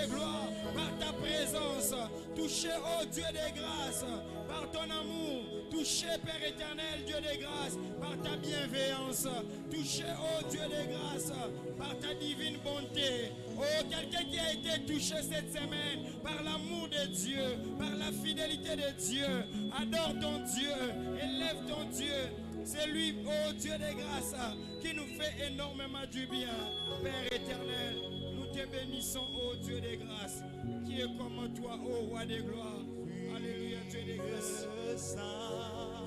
de gloire, par ta présence. Touché, oh Dieu des grâces, par ton amour. Touché, Père éternel, Dieu des grâces, par ta bienveillance. Touché, oh Dieu des grâces, par ta divine bonté. Oh, quelqu'un qui a été touché cette semaine par l'amour de Dieu, par la fidélité de Dieu. Adore ton Dieu, élève ton Dieu. C'est lui, oh Dieu des grâces, qui nous fait énormément du bien. Père éternel, nous te bénissons, oh Dieu des grâces, qui est comme toi, oh roi des gloires. Alléluia, Dieu des grâces.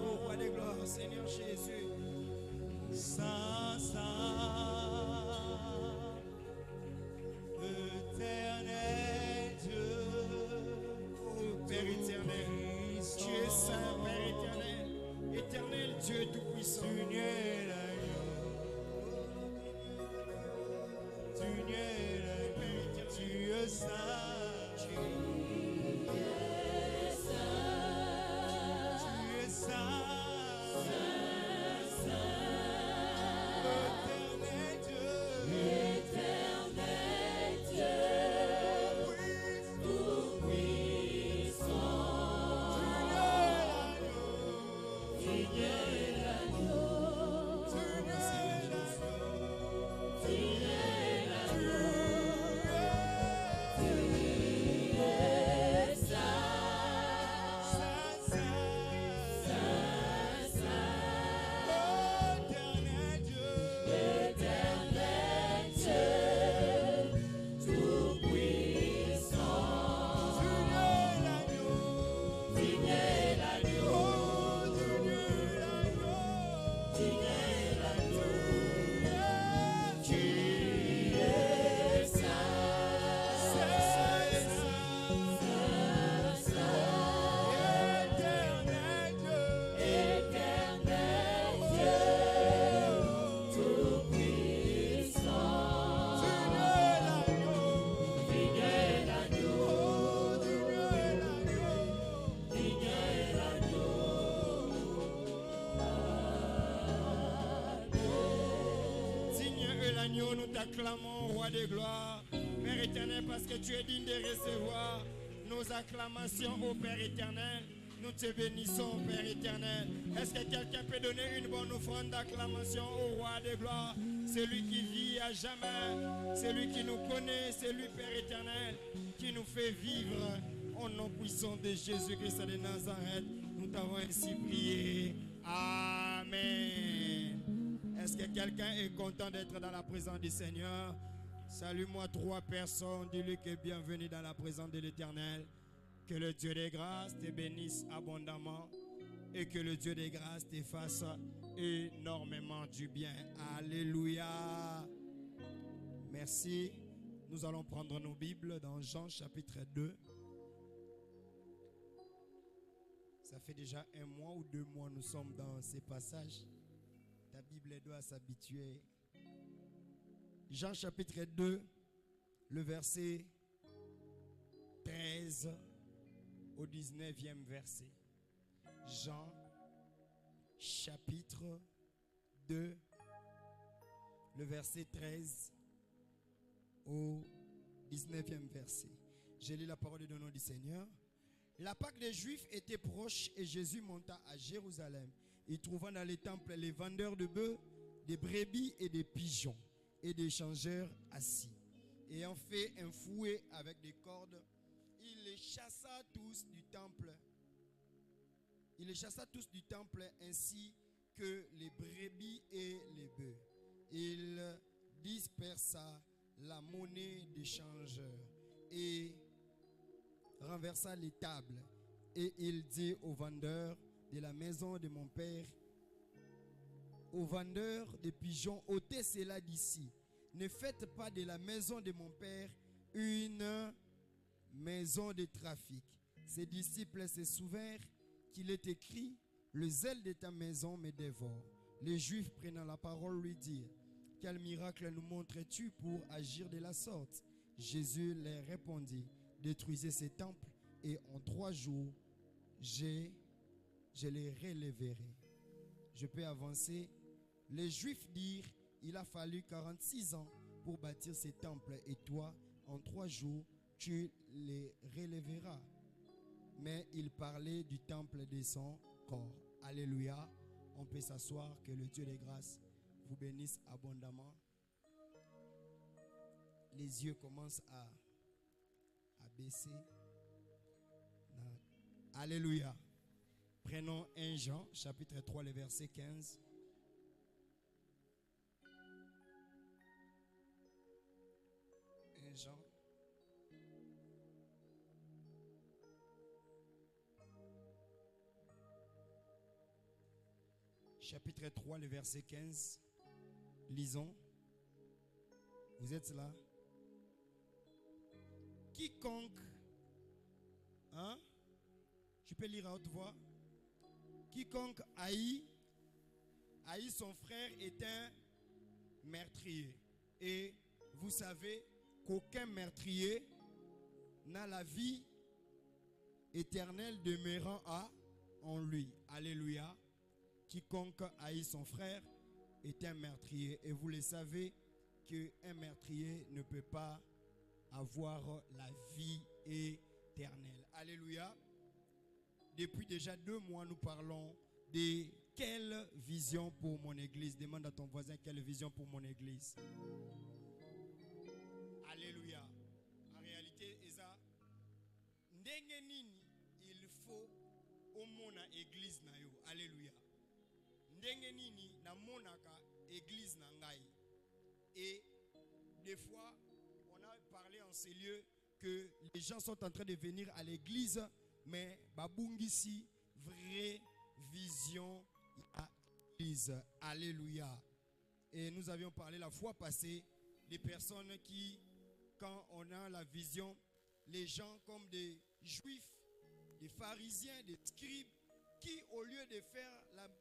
Oh roi des gloires, Seigneur Jésus. Saint, Saint, éternel Dieu. Oh Père éternel, tu es saint, Père éternel. Éternel Dieu tout-puissant. Tu es l'agneau. Tu es l'agneau. Tu es saint. Tu es saint. Tu es saint. Acclamons, roi de gloire, Père éternel, parce que tu es digne de recevoir nos acclamations au Père éternel. Nous te bénissons, Père éternel. Est-ce que quelqu'un peut donner une bonne offrande d'acclamation au roi de gloire? Celui qui vit à jamais, celui qui nous connaît, c'est lui, Père éternel, qui nous fait vivre. Au nom puissant de Jésus-Christ de Nazareth, nous t'avons ainsi prié. Amen. Est-ce que quelqu'un est content d'être dans la présence du Seigneur? Salue-moi 3 personnes. Dis-lui que bienvenue dans la présence de l'Éternel. Que le Dieu des grâces te bénisse abondamment. Et que le Dieu des grâces te fasse énormément du bien. Alléluia. Merci. Nous allons prendre nos Bibles dans Jean chapitre 2. Ça fait déjà 1 mois ou 2 mois nous sommes dans ces passages. Ta Bible doit s'habituer. Jean chapitre 2, le verset 13 au 19e verset. Jean chapitre 2, le verset 13 au 19e verset. J'ai lu la parole du nom du Seigneur. La Pâque des Juifs était proche et Jésus monta à Jérusalem. Il trouva dans les temples les vendeurs de bœufs, des brebis et des pigeons et des changeurs assis. Ayant fait un fouet avec des cordes, il les chassa tous du temple. Il les chassa tous du temple ainsi que les brebis et les bœufs. Il dispersa la monnaie des changeurs et renversa les tables. Et il dit aux vendeurs de la maison de mon père, aux vendeurs de pigeons, ôtez cela d'ici. Ne faites pas de la maison de mon père une maison de trafic. Ses disciples se souvinrent qu'il est écrit, le zèle de ta maison me dévore. Les Juifs prenant la parole lui dirent, quel miracle nous montres-tu pour agir de la sorte? Jésus leur répondit, détruisez ces temples et en 3 jours, je les relèverai. Je peux avancer. Les Juifs dirent, il a fallu 46 ans pour bâtir ces temples et toi, en 3 jours, tu les relèveras. Mais il parlait du temple de son corps. Alléluia. On peut s'asseoir, que le Dieu des grâces vous bénisse abondamment. Les yeux commencent à baisser. Alléluia. Prenons 1 Jean, chapitre 3, le verset 15. 1 Jean. Chapitre 3, le verset 15. Lisons. Vous êtes là? Quiconque, hein? Tu peux lire à haute voix. Quiconque haït son frère est un meurtrier. Et vous savez qu'aucun meurtrier n'a la vie éternelle demeurant en lui. Alléluia. Quiconque haït son frère est un meurtrier. Et vous le savez qu'un meurtrier ne peut pas avoir la vie éternelle. Alléluia. Depuis déjà 2 mois, nous parlons de quelle vision pour mon église. Demande à ton voisin quelle vision pour mon église. Alléluia. En réalité, Eza, ndenge nini il faut au mona église na yo. Alléluia. Ndenge nini na monaka église na ngai. Et des fois, on a parlé en ces lieux que les gens sont en train de venir à l'église, mais babungisi vraie vision à l'église. Alléluia. Et nous avions parlé la fois passée des personnes qui, quand on a la vision, les gens comme des juifs, des pharisiens, des scribes, qui au lieu de faire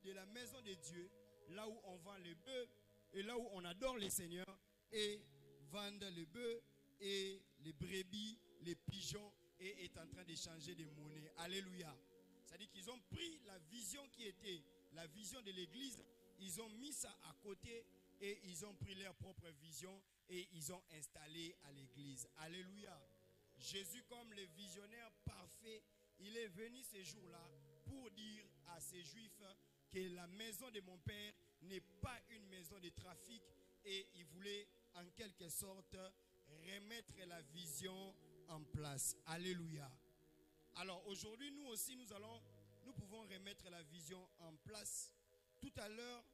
de la maison de Dieu, là où on vend les bœufs et là où on adore les seigneurs, et vendent les bœufs et les brebis, les pigeons, et est en train d'échanger des monnaies. Alléluia. C'est-à-dire qu'ils ont pris la vision qui était la vision de l'église, ils ont mis ça à côté et ils ont pris leur propre vision et ils ont installé à l'église. Alléluia. Jésus, comme le visionnaire parfait, il est venu ces jours-là pour dire à ces Juifs que la maison de mon Père n'est pas une maison de trafic, et il voulait en quelque sorte remettre la vision en place. Alléluia. Alors aujourd'hui, nous aussi, nous pouvons remettre la vision en place. Tout à l'heure,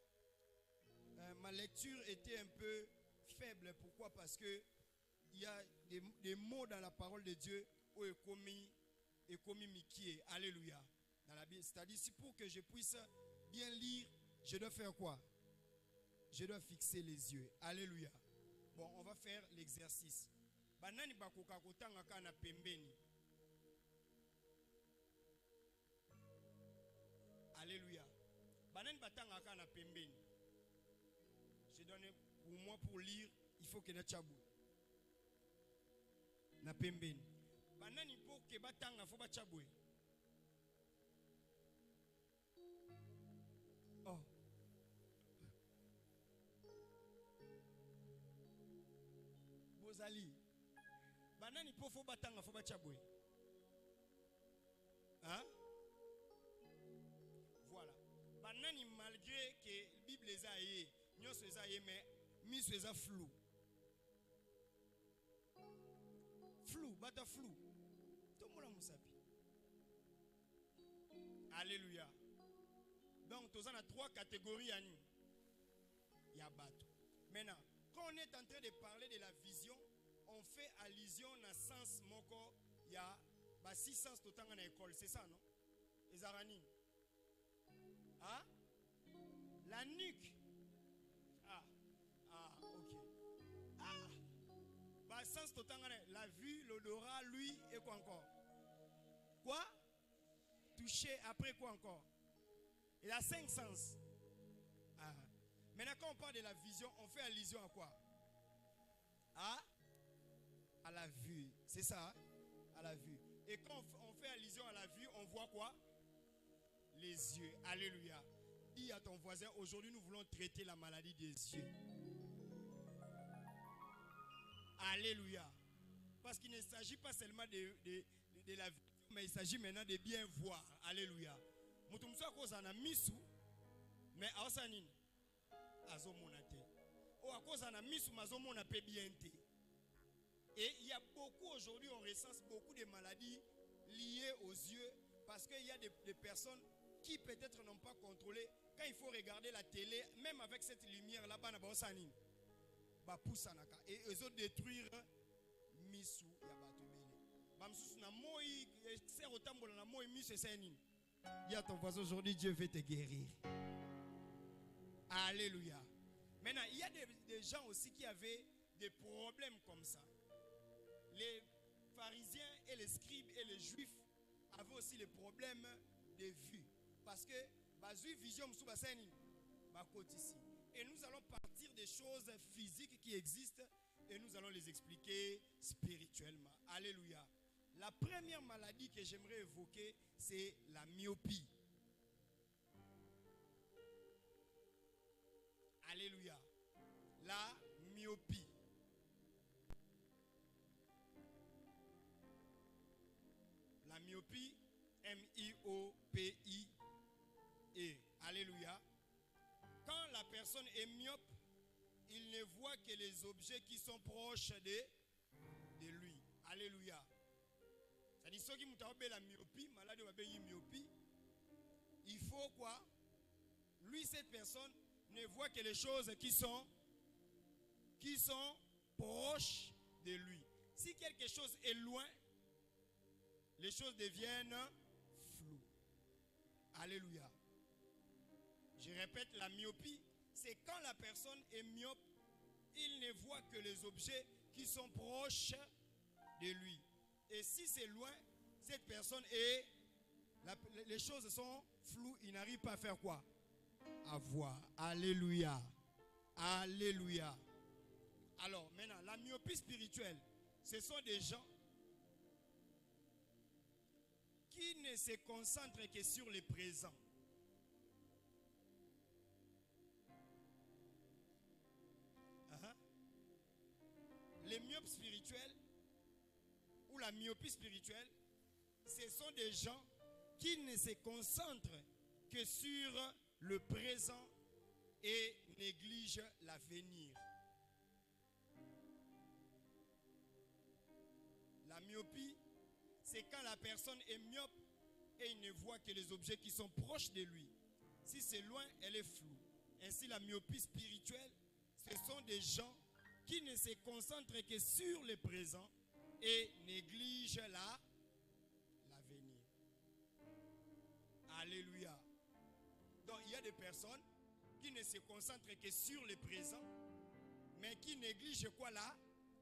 ma lecture était un peu faible. Pourquoi? Parce que il y a des mots dans la parole de Dieu où est commis mikié. Alléluia. Dans la Bible, c'est-à-dire, si pour que je puisse bien lire, je dois faire quoi? Je dois fixer les yeux. Alléluia. Bon, on va faire l'exercice. Banani bakoka kotanga kana pembeni. Alléluia. Banani batanga kana pembeni. Je donne pour moi pour lire, il faut que na chabu. Na pembeni. Banani pour que batanga faut ba chabwe. Oh. Bozali. Banani pour faut batanga faut ba chabwe. Hein? Voilà. Banani malgré que la Bible les a yé, nous les a yé, mais mis les a flou. Flou, bata flou. Tout le monde mousapi. Alléluia. Donc, nous avons 3 catégories à nous. Il y a bateau. Maintenant, quand on est en train de parler de la vision, on fait allusion à sens moko. Il y a 6 sens tout le temps dans l'école. C'est ça, non? Les aranis. Ah? La nuque. Ok. Sens tout le temps, la vue, l'odorat, lui, et quoi encore? Quoi? Toucher, après quoi encore? Il a 5 sens. Maintenant, quand on parle de la vision, on fait allusion à quoi? À la vue. C'est ça, hein? À la vue. Et quand on fait allusion à la vue, on voit quoi? Les yeux. Alléluia. Dis à ton voisin, aujourd'hui nous voulons traiter la maladie des yeux. Alléluia. Parce qu'il ne s'agit s'agit pas seulement de la vision, mais il s'agit maintenant de bien voir. Alléluia. Mutumso a cause na misu, mais aosanin azomonate. O a cause na misu mazomona pe bien te. Et il y a beaucoup aujourd'hui, on recense beaucoup de maladies liées aux yeux parce qu'il y a des personnes qui peut-être n'ont pas contrôlé. Quand il faut regarder la télé, même avec cette lumière là-bas, et ils ont détruire misu ya batubele. Bamsusu na moi, c'est autambola na moi misu c'est nini. Il y a ton voisin aujourd'hui, Dieu veut te guérir. Alléluia. Maintenant, il y a des gens aussi qui avaient des problèmes comme ça. Les pharisiens et les scribes et les juifs avaient aussi les problèmes de vue. Parce que, et nous allons partir des choses physiques qui existent et nous allons les expliquer spirituellement. Alléluia. La première maladie que j'aimerais évoquer, c'est la myopie. Alléluia. La myopie. La myopie, M-I-O-P-I-E. Alléluia. Quand la personne est myope, il ne voit que les objets qui sont proches de lui. Alléluia. Ça dit, ceux qui ont la myopie, malade de myopie, il faut quoi? Lui, cette personne, ne voit que les choses qui sont proches de lui. Si quelque chose est loin, les choses deviennent floues. Alléluia. Je répète, la myopie, c'est quand la personne est myope, il ne voit que les objets qui sont proches de lui. Et si c'est loin, cette personne les choses sont floues, il n'arrive pas à faire quoi? À voir. Alléluia. Alléluia. Alors maintenant, la myopie spirituelle, ce sont des gens qui ne se concentrent que sur le présent. Les myopes spirituels ou la myopie spirituelle, ce sont des gens qui ne se concentrent que sur le présent et négligent l'avenir. La myopie, c'est quand la personne est myope et il ne voit que les objets qui sont proches de lui. Si c'est loin, elle est floue. Ainsi, la myopie spirituelle, ce sont des gens qui ne se concentrent que sur le présent et négligent l'avenir. Alléluia. Donc, il y a des personnes qui ne se concentrent que sur le présent, mais qui négligent quoi là?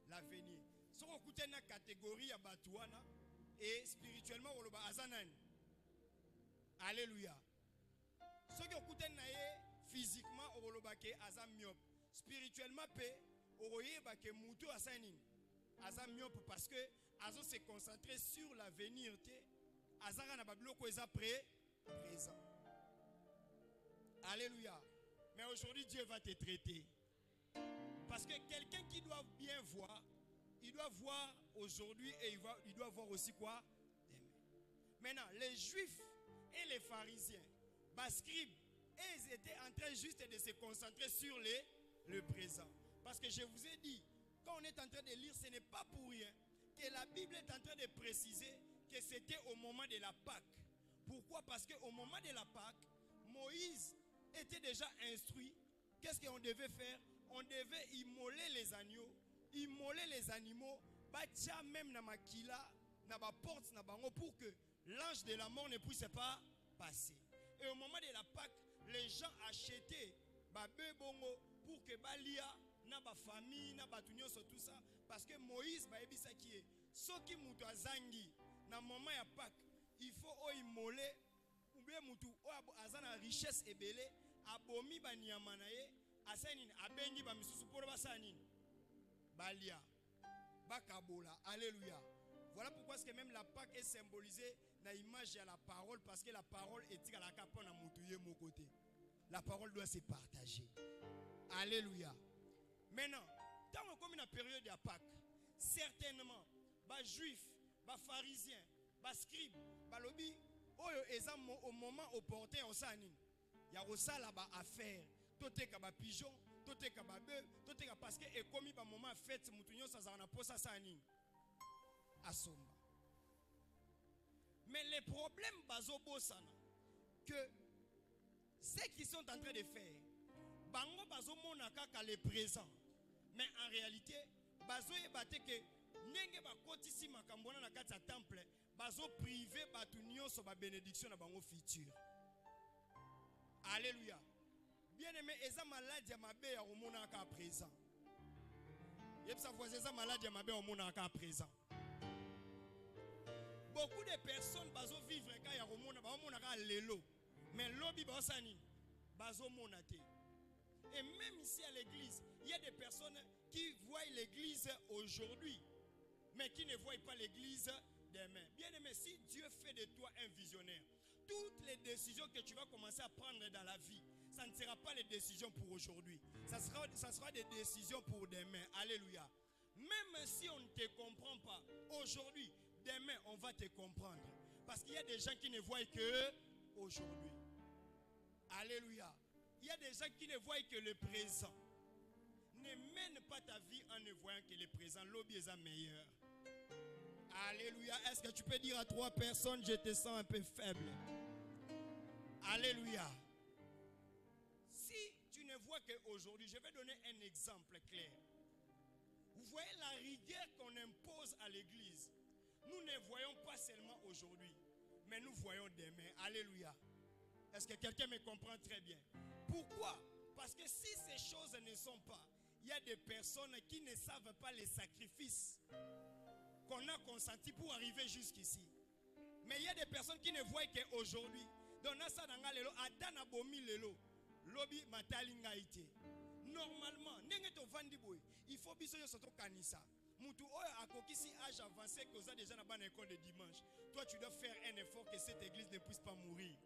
L'avenir. Si on écoute une catégorie à Batouana, et spirituellement, on va azanani. Alléluia. Si on écoute physiquement, on va azan myope. Spirituellement, on va moutou asanin. Azan myope parce que azo se concentrer sur l'avenir. Azan na babloko eza présent. Alléluia. Mais aujourd'hui, Dieu va te traiter. Parce que quelqu'un qui doit bien voir, il doit voir aujourd'hui et il doit voir aussi quoi? Demain. Maintenant, les juifs et les pharisiens, les scribes, ils étaient en train juste de se concentrer sur le présent. Parce que je vous ai dit, quand on est en train de lire, ce n'est pas pour rien que la Bible est en train de préciser que c'était au moment de la Pâque. Pourquoi? Parce qu'au moment de la Pâque, Moïse était déjà instruit. Qu'est-ce qu'on devait faire? On devait immoler les agneaux, immoler les animaux, bâtir même na makila, na ba porte na bango pour que l'ange de la mort ne puisse pas passer. Et au moment de la Pâque, les gens achetaient ba bongo pour que balia na ba famille na ba tunyo so tout ça parce que Moïse ba ebisa qui est soki mutu azangi na moment ya Pâque, il faut o immoler ou bien mutu o azana richesse ebele abomi ba nyama na ye asanini abengi ba misusu pour basanini balia bakabola. Alléluia. Voilà pourquoi est-ce que même la Pâque est symbolisée dans l'image de la parole, parce que la parole est à la capone à mon côté. La parole doit se partager. Alléluia. Maintenant, dans la période de la Pâque, certainement, ba juif, ba pharisien, ba scribe, ba lobby, oyo eza au moment opportun osani. Ya osala ba affaire, toteka ba pigeon, toteka ba bœuf, toteka parce que ekomi ba moment fête mutunyo sa na posa sani. Asomba. Mais les problèmes bazo bosana que ceux qui sont en train de faire bango bazo mona kaka le présent. Mais en réalité, bazo yebate que ndenge bakotisi makambo na kati ya temple, bazo privé batu nyonso ba bénédiction na bango futur. Alléluia. Bien-aimé, eza maladie ya mabe ya omona ka présent. Yebsa voisin eza maladie ya mabe ya omona ka présent. Beaucoup de personnes bazo vivre ka ya omona ba omona ka lelo. Mais lobi ba osani bazo monate. Et même ici à l'église, il y a des personnes qui voient l'église aujourd'hui, mais qui ne voient pas l'église demain. Bien aimé, si Dieu fait de toi un visionnaire, toutes les décisions que tu vas commencer à prendre dans la vie, ça ne sera pas les décisions pour aujourd'hui. Ça sera des décisions pour demain. Alléluia. Même si on ne te comprend pas aujourd'hui, demain on va te comprendre. Parce qu'il y a des gens qui ne voient que aujourd'hui. Alléluia. Il y a des gens qui ne voient que le présent. Ne mène pas ta vie en ne voyant que le présent. L'objet est meilleur. Alléluia. Est-ce que tu peux dire à 3 personnes, je te sens un peu faible? Alléluia. Si tu ne vois qu'aujourd'hui, je vais donner un exemple clair. Vous voyez la rigueur qu'on impose à l'église. Nous ne voyons pas seulement aujourd'hui, mais nous voyons demain. Alléluia. Est-ce que quelqu'un me comprend très bien? Pourquoi? Parce que si ces choses ne sont pas, il y a des personnes qui ne savent pas les sacrifices qu'on a consentis pour arriver jusqu'ici. Mais il y a des personnes qui ne voient qu'aujourd'hui. Donc, lobby matalinga ite. Normalement, il faut biso yosoto kanisa. Mutu oyo akokisi âge avancé que vous avez déjà dans l'école de dimanche. Toi, tu dois faire un effort que cette église ne puisse pas mourir.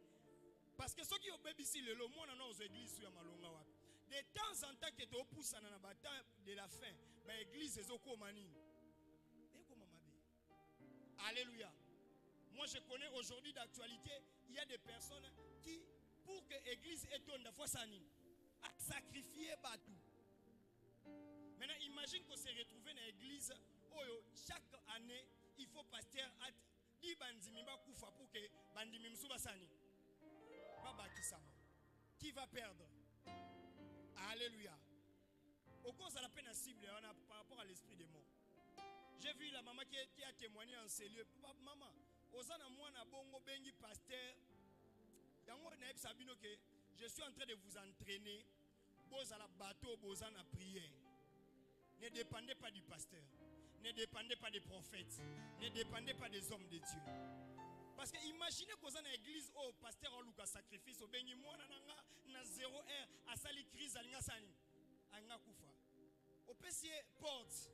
Parce que ceux qui ont bébé ici, le monde dans nos églises, de temps en temps, que tu pousses dans de la fin, l'église est au comani. Alléluia. Moi, je connais aujourd'hui d'actualité, il y a des personnes qui, pour que l'église étonne, la fois sanine, a sacrifié Batou. Maintenant, imagine qu'on s'est retrouvé dans l'église, chaque année, il faut pasteur à 10 bandimi koufa pour que bandimi msuba sani. Qui va perdre? Alléluia. Au cause de la peine à cible, on a par rapport à l'esprit des morts. J'ai vu la maman qui a témoigné en ces lieux. Maman, osana mwana bongo bengi pasteur. Je suis en train de vous entraîner. Boza la bateau, boza la prière. Ne dépendez pas du pasteur. Ne dépendez pas des prophètes. Ne dépendez pas des hommes de Dieu. Parce que imaginez qu'on a une église où le pasteur a un sacrifice, au béni moi na 0 heure, à sali crise à l'ingasani, à l'ingakufa. Au PC porte.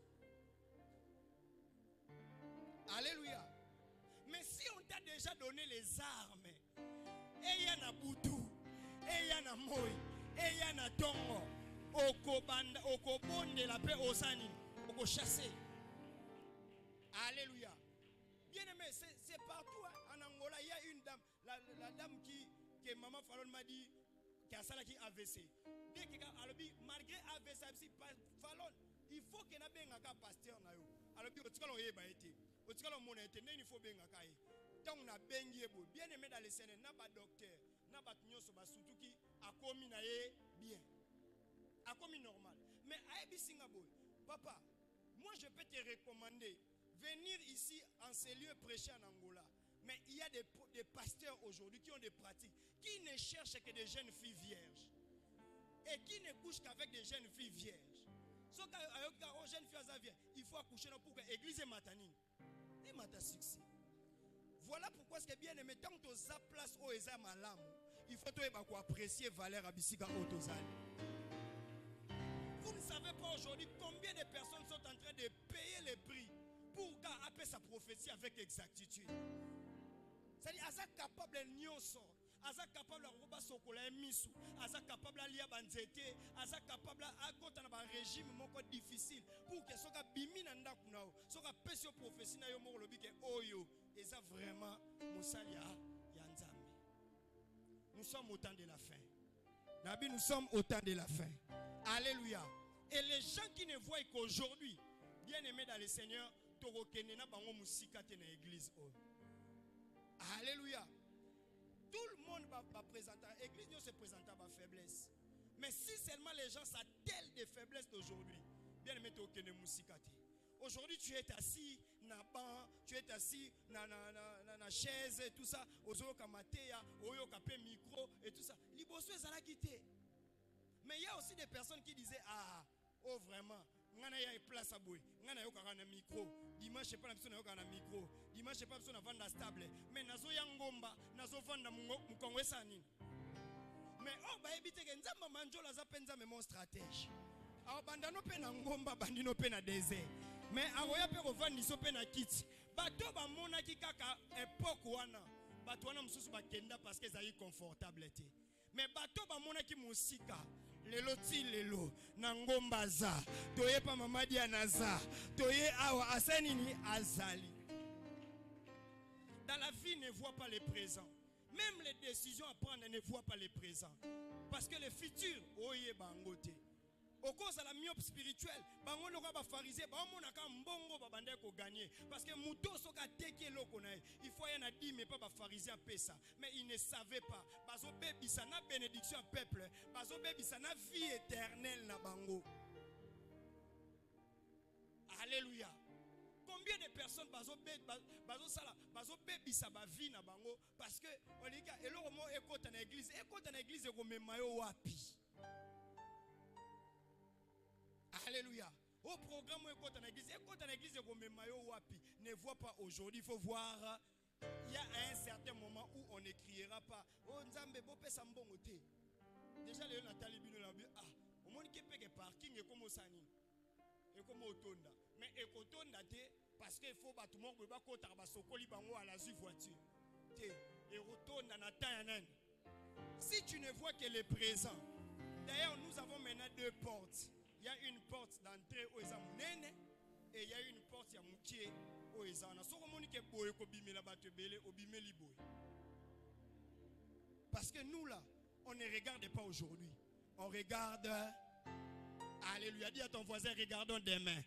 Alléluia. Mais si on t'a déjà donné les armes, et y en a Boutou, et y en a Moï, et y en a Tongo, au Kobonde la paix au Sani, au chasser. Alléluia. Bien aimé, c'est partout en Angola. Il y a une dame, la dame que maman Fallon m'a dit, qui a ça qui AVC. Dès que malgré AVC, Fallon, il faut qu'il y ait un pasteur. Alors, il faut qu'il y ait il faut bien aimé dans les scènes, n'a pas docteur, n'a pas surtout qui a commis bien, a commis normal. Mais à Singapore, papa, moi je peux te recommander venir ici en ces lieux prêcher en Angola. Mais il y a des pasteurs aujourd'hui qui ont des pratiques, qui ne cherchent que des jeunes filles vierges. Et qui ne couchent qu'avec des jeunes filles vierges. Sauf qu'aux jeunes filles vierges, il faut accoucher pour que l'église est matanine. Et mata succès. Voilà pourquoi c'est bien aimé. Tant que tu as place au Eza Malam, il faut apprécier Valère Abisiga Otozal. Vous ne savez pas aujourd'hui combien de personnes sont en train de payer les prix pour appeler sa prophétie avec exactitude. C'est-à-dire, à ça capable de nyonso. Aza capable de roba sokola misu, aza capable de lier banzete, aza capable à côté na ba régime moko difficile pour que soka bimi na ndaku nao, soka pesio prophétie na yo moko lobi ke oyo eza vraiment mosalia ya nzambe. Nous sommes au temps de la fin. Nabi, nous sommes au temps de la fin. Alléluia. Et les gens qui ne voient qu'aujourd'hui, bien aimés dans le Seigneur, torokene na bango musika te na église. Alléluia. Tout le monde va présenter. L'église ne se présente à ma faiblesse. Mais si seulement les gens s'attellent des faiblesses d'aujourd'hui, bien aimé torokene musika te. Aujourd'hui, tu es assis na banc, tu es assis na chaise et tout ça. Ozo kamateya, oyo kapé micro et tout ça. Liboso ezala quitté. Mais il y a aussi des personnes qui disaient ah, oh vraiment, ngana ya place à boy, ngana yo kaka na micro. Dimanche pas na biso na yo kaka na micro. Dimanche pas biso na vanda stable. Mais nazo ya ngomba, nazo vanda mukongo esani. Mais oh ba ebite ke nzamba manjola za penza me mon stratège. Ah bandano pe na ngomba, bandino pe na désert. Mais aroya pe kovandi so pe na kiti. Bato ba mona ki kaka époque wana. Bato wana mususu ba kenda parce que ezali confortable té. Mais bato ba mona ki musika. Lelo ti lelo na ngomba za. Toye pa mamadi anaza. Toye awa asenini azali. Dans la vie ne voit pas le présent. Même les décisions à prendre ne voient pas le présent. Parce que le futur oye bangote. Au cause de la myope spirituelle, bango no ba pharisé, bango na ka mbongo ba bande ko gagner parce que muto soka teke loko na il faut y en a dit mais pas ba pharisé à ça. Mais ils ne savaient pas. Bazo bebisa na bénédiction peuple, bazo bebisa na vie éternelle na bango. Alléluia. Combien de personnes bazo bebisa ba vie na bango parce que olika eloko mo ekota na église ko memayo wapi. Alléluia. Au programme écoute en église ne voit pas aujourd'hui. Il faut voir. Il y a un certain moment où on ne criera pas. Oh Nzambe bope sambongote. Déjà les Nathalie bino la ah. Au monde qui paye parking et comme sani. Et comme otonda. Mais ekotonda te parce qu'il faut tout le monde ba kota ba sokoli bango à la voiture. Te et rotonda na tayanan. Si tu ne vois que le présent. D'ailleurs nous avons maintenant deux portes. Il y a une porte d'entrée au Ezamunene et il y a une porte à Mouké au Ezana. Parce que nous là, on ne regarde pas aujourd'hui. On regarde. Alléluia. Dis à ton voisin, regardons demain.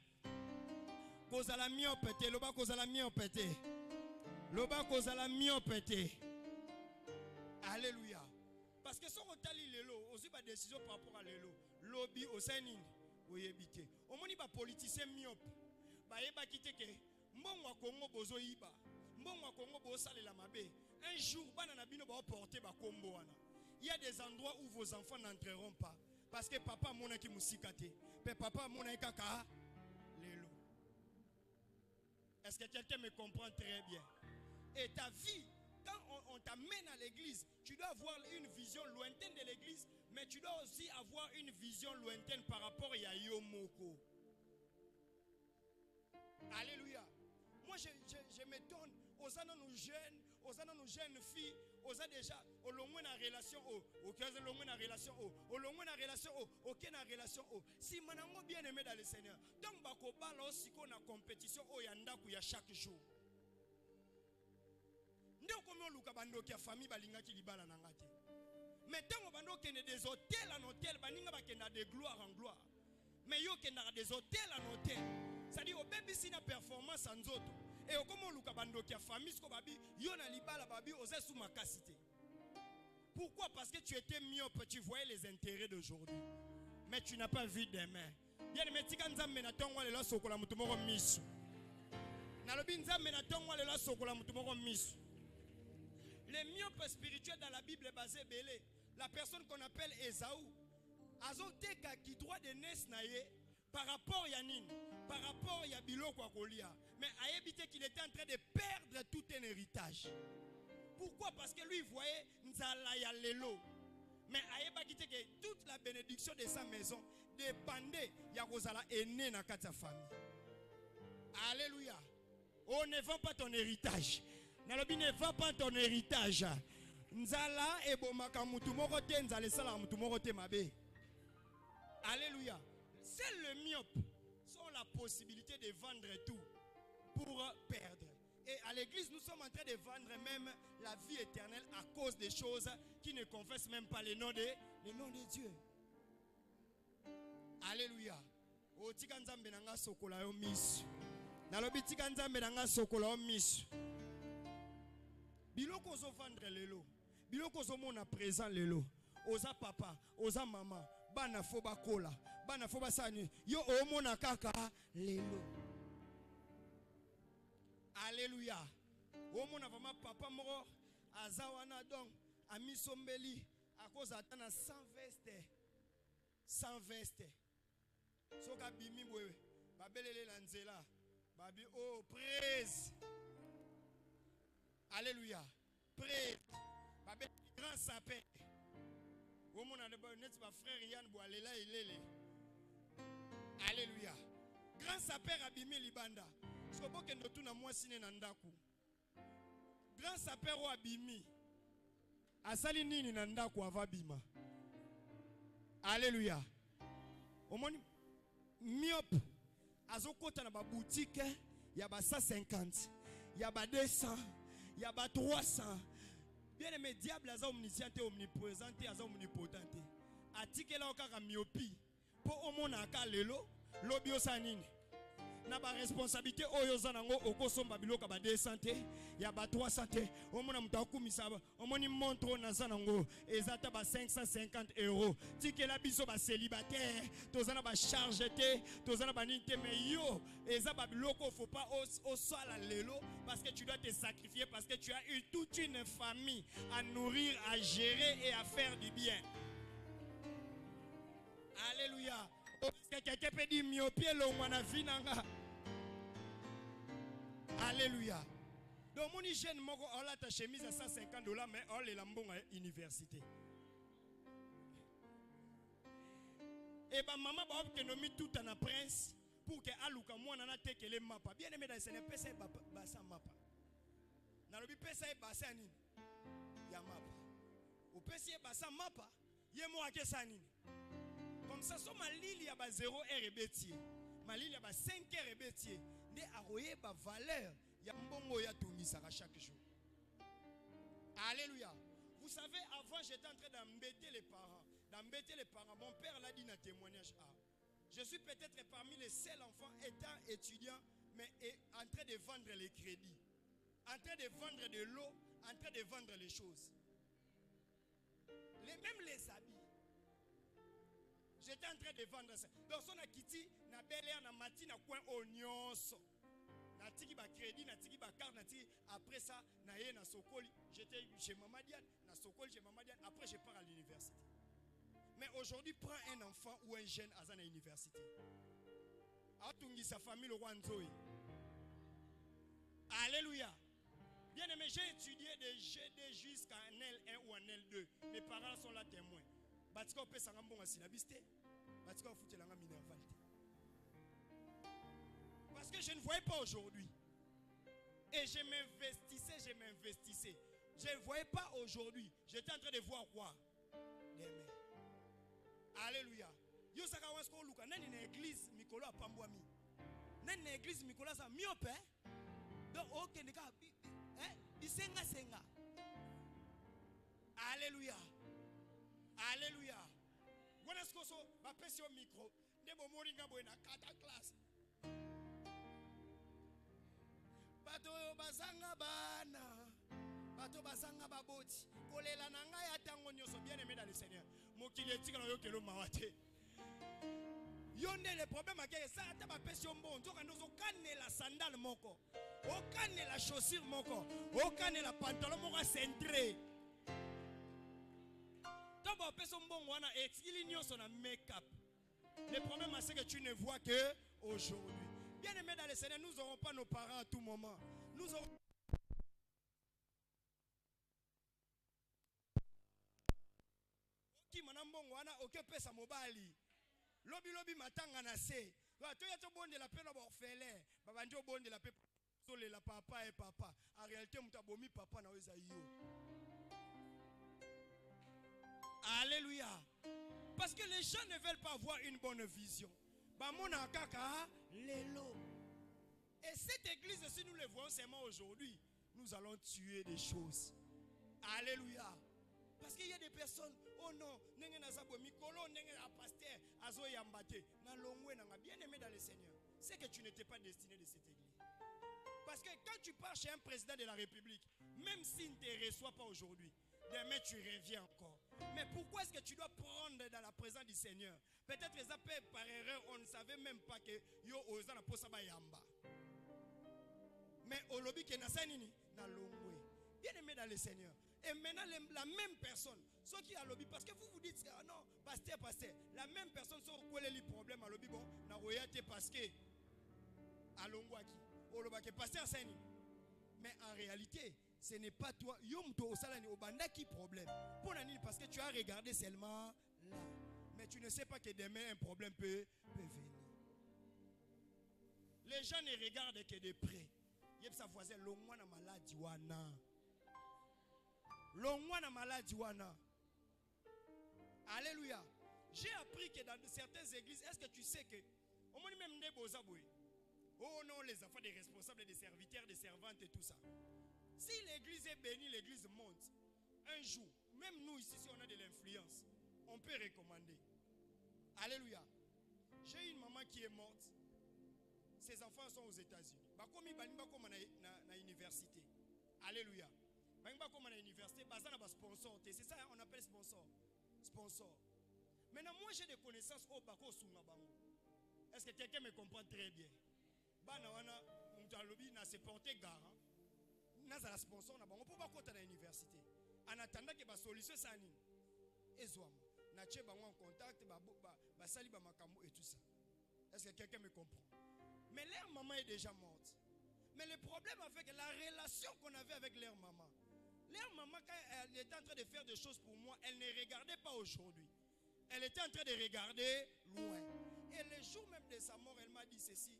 Cause à la myopété, loba cause à la myopété. Loba cause à la myopété. Alléluia. Parce que si on tali l'élo, aussi pas décision par rapport à l'élo. Lobby au Sénin. Au moins, il y a politicien myope. Il y a Congo bozo iba. Mbongo Congo bozo la mabe. Un jour, il y a des endroits où vos enfants n'entreront pas. Parce que papa mona ki musikate. Papa mona kaka lelo. Est-ce que quelqu'un me comprend très bien? Et ta vie, quand on t'amène à l'église, tu dois avoir une vision lointaine de l'église, mais tu dois aussi avoir une vision lointaine par rapport à Yomoko. Alléluia. Moi, je m'étonne. Aux nos jeunes filles, aux déjà, au long de la relation, aucune relation. Si manango bien aimé dans le Seigneur, donc bako bala aussi qu'on a compétition au yandaku ya chaque jour. Nde komo luka bando ki famille balinga ki libala nangati. Mais tant on bando kene des hôtels en hôtel baninga bakenda de gloire en gloire. Mais yo kenda des hôtels en hôtel. C'est-à-dire au bébé si na performance en zoto. Et au comment luka bando ki famille sko babi yo na libala babi ose sous ma casité. Pourquoi? Parce que tu étais myope, tu voyais les intérêts d'aujourd'hui. Mais tu n'as pas vu demain. Bien aimé tika nzambe na tongo le la sokola mutu moko misu. Na lobi nzambe na tongo le la sokola mutu moko misu. Les myopes spirituels dans la Bible est basé belé. La personne qu'on appelle Esaü, azoteka qui droit de nesnaye par rapport à Yanine, par rapport à Biloko Akolia. Mais a évité qu'il était en train de perdre tout un héritage. Pourquoi? Parce que lui il voyait Nzala ya lelo. Mais a évité que toute la bénédiction de sa maison dépendait ya Rosala aîné dans sa famille. Alléluia. On ne vend pas ton héritage. Nalobi ne vend pas ton héritage. Nzala ebomaka mutu moko te, nzala esala mutu moko te mabe. Alléluia. C'est le myope sont la possibilité de vendre tout pour perdre. Et à l'église, nous sommes en train de vendre même la vie éternelle à cause des choses qui ne confessent même pas le nom de Dieu. Alléluia. O tika nzambe nanga sokola yo misu. Nalobi tika nzambe nanga sokola yo misu. Biloko zo vendre lelo. Biloko zo mona présent lelo. Oza papa, oza mama, bana foba kola, bana foba sani. Yo o mona kaka lelo. Alléluia. O mona vraiment papa moro azawana donc ami sombeli à cause atana sans veste. Sans veste. Soka bimi bwe babelele na nzela babi oh praise. Alléluia. Praise. Babel grand sapin. Au monde de net ma frère Yann Boalela ilele. Alléluia. Grand sapin abimi libanda. Sobo kendo tuna mwasine na ndaku. Grand sapin ro abimi. Asali nini na ndaku avabima. Alléluia. Au monde myope azokota na ba boutique ya ba 150, ya ba 200, ya ba 300. Bien aimé diable aza omniscient et omniprésent et aza omnipotent. Atikela okaka myopie po omona aka lelo lobi osanini. Na ba responsabilité oyo zanango okosomba biloka ba 200 ya ba 300 omona mutu akumisa omoni montre na zanango ezata ba 550 €. Tikela biso ba célibataire tozana ba charge te tozana ba nite mais yo eza ba biloko faut pas au sala lelo parce que tu dois te sacrifier parce que tu as eu toute une famille à nourrir, à gérer et à faire du bien. Alléluia. Quelqu'un peut dire myopie l'omwana vinanga. Alléluia. Donc mon hygiène moko ola ta chemise à 150 $ mais on les lambonga université. Et ba maman ba obtenomi tout en prince pour que aluka mwana na tekele mapa. Bien aimé dans ce n'est pas ça ba sa mapa. Na lobi pesa e ba sa nini? Ya mapa. Au pesa e ba sa mapa, ye mo akesa nini? Comme ça, so malili ya ba 0 RBT, malili ya ba 5 RBT, ne aroye ba valeur ya mbongo ya tungisaka chaque jour. Alléluia. Vous savez, avant j'étais en train d'embêter les parents. D'embêter les parents. Mon père l'a dit dans témoignage A. Je suis peut-être parmi les seuls enfants étant étudiant, mais en train de vendre les crédits, en train de vendre de l'eau, en train de vendre les choses. Même les habits. J'étais en train de vendre ça. Donc, on a quitté, na bel air, na mati, na coin oignons. Na tiki ba crédit, na tiki ba carte, na tiki. Après ça, na ye na Sokoli. J'étais chez Maman Diane, na Sokoli chez Maman Diane. Après, je pars à l'université. Mais aujourd'hui, prends un enfant ou un jeune à la université. Atungi sa famille le roi Nzoï. Alléluia. Bien aimé, j'ai étudié de GD jusqu'à un L1 ou un L2. Mes parents sont là témoins. Batika ope sanga mbonga silabiste. Batika ofute langa minervalte. Parce que je ne voyais pas aujourd'hui. Et je m'investissais. Je ne voyais pas aujourd'hui. J'étais en train de voir quoi? Demain. Alléluia. Yo saka wasko luka nani na église mikolo apambwami. Nani na église mikolo sa myope. Donc OK ndeka bisenga. Alléluia. Alléluia. Voilà ce qu'on so va passer au micro. Nebo moringa boina kata classe. Bato bazanga bana. Bato bazanga baboti. Kolela nanga ya tango nyoso bien aimé dans le Seigneur. Mokili etika na yo kelo mawate. Yonde le problème à ça ata ba pesi ombo nzoka ndozo kanela sandale moko. O kanela chaussure moko. O kanela pantalon moko centré. Le problème c'est que tu ne vois que aujourd'hui. Bien aimé dans le Seigneur, nous n'aurons pas nos parents à tout moment. Nous aurons qui manambongo wana okepe sa mobali. Lobi matanga na se. Wa to ya to bonde la peine orphelin. Baba ndio bonde la peine sole la papa et papa. En réalité mutabomi papa na weza yo. Alléluia. Parce que les gens ne veulent pas avoir une bonne vision. Et cette église, si nous le voyons seulement aujourd'hui, nous allons tuer des choses. Alléluia. Parce qu'il y a des personnes, oh non, bien aimé dans le Seigneur, c'est que tu n'étais pas destiné de cette église. Parce que quand tu pars chez un président de la République, même s'il ne te reçoit pas aujourd'hui, demain tu reviens encore. Mais pourquoi est-ce que tu dois prendre dans la présence du Seigneur? Peut-être que par erreur, on ne savait même pas que yo oza na posa ba yamba. Mais au lobby qui est na longwe. Bien aimé dans le Seigneur. Et maintenant la même personne, ceux qui a lobby, parce que vous vous dites ah non, pasteur, la même personne sont quoi les problèmes à lobby bon, na royauté parce que à longwaki. Au lobby que pasteur seni. Mais en réalité, ce n'est pas toi. Yom to osalani obanda qui problème. Pour la nuit parce que tu as regardé seulement là. Mais tu ne sais pas que demain un problème peut venir. Les gens ne regardent que de près. Yep sa voisin longwa na maladie wana. Longwa na maladie wana. Alléluia. J'ai appris que dans certaines églises, est-ce que tu sais que au moins même des bozaboué. Oh non, les enfants des responsables, des serviteurs, des servantes et tout ça. Si l'église est bénie, l'église monte. Un jour, même nous ici, si on a de l'influence, on peut recommander. Alléluia. J'ai une maman qui est morte. Ses enfants sont aux États-Unis. Bakomi banimba comme na université. Alléluia. Banimba comme na université, bazana ba sponsor. C'est ça on appelle sponsor. Sponsor. Maintenant moi j'ai des connaissances au bako sunga bango. Est-ce que quelqu'un me comprend très bien? Bana wana mutalobi na se porter garant. Nazala sponsor na bango pour bakota na université. En attendant que ba solution ça nini. Ezwama. Na tche bango en contact ba sali ba makambo et tout ça. Est-ce que quelqu'un me comprend? Mais leur maman est déjà morte. Mais le problème avec la relation qu'on avait avec leur maman, quand elle était en train de faire des choses pour moi, elle ne regardait pas aujourd'hui. Elle était en train de regarder loin. Et le jour même de sa mort, elle m'a dit ceci.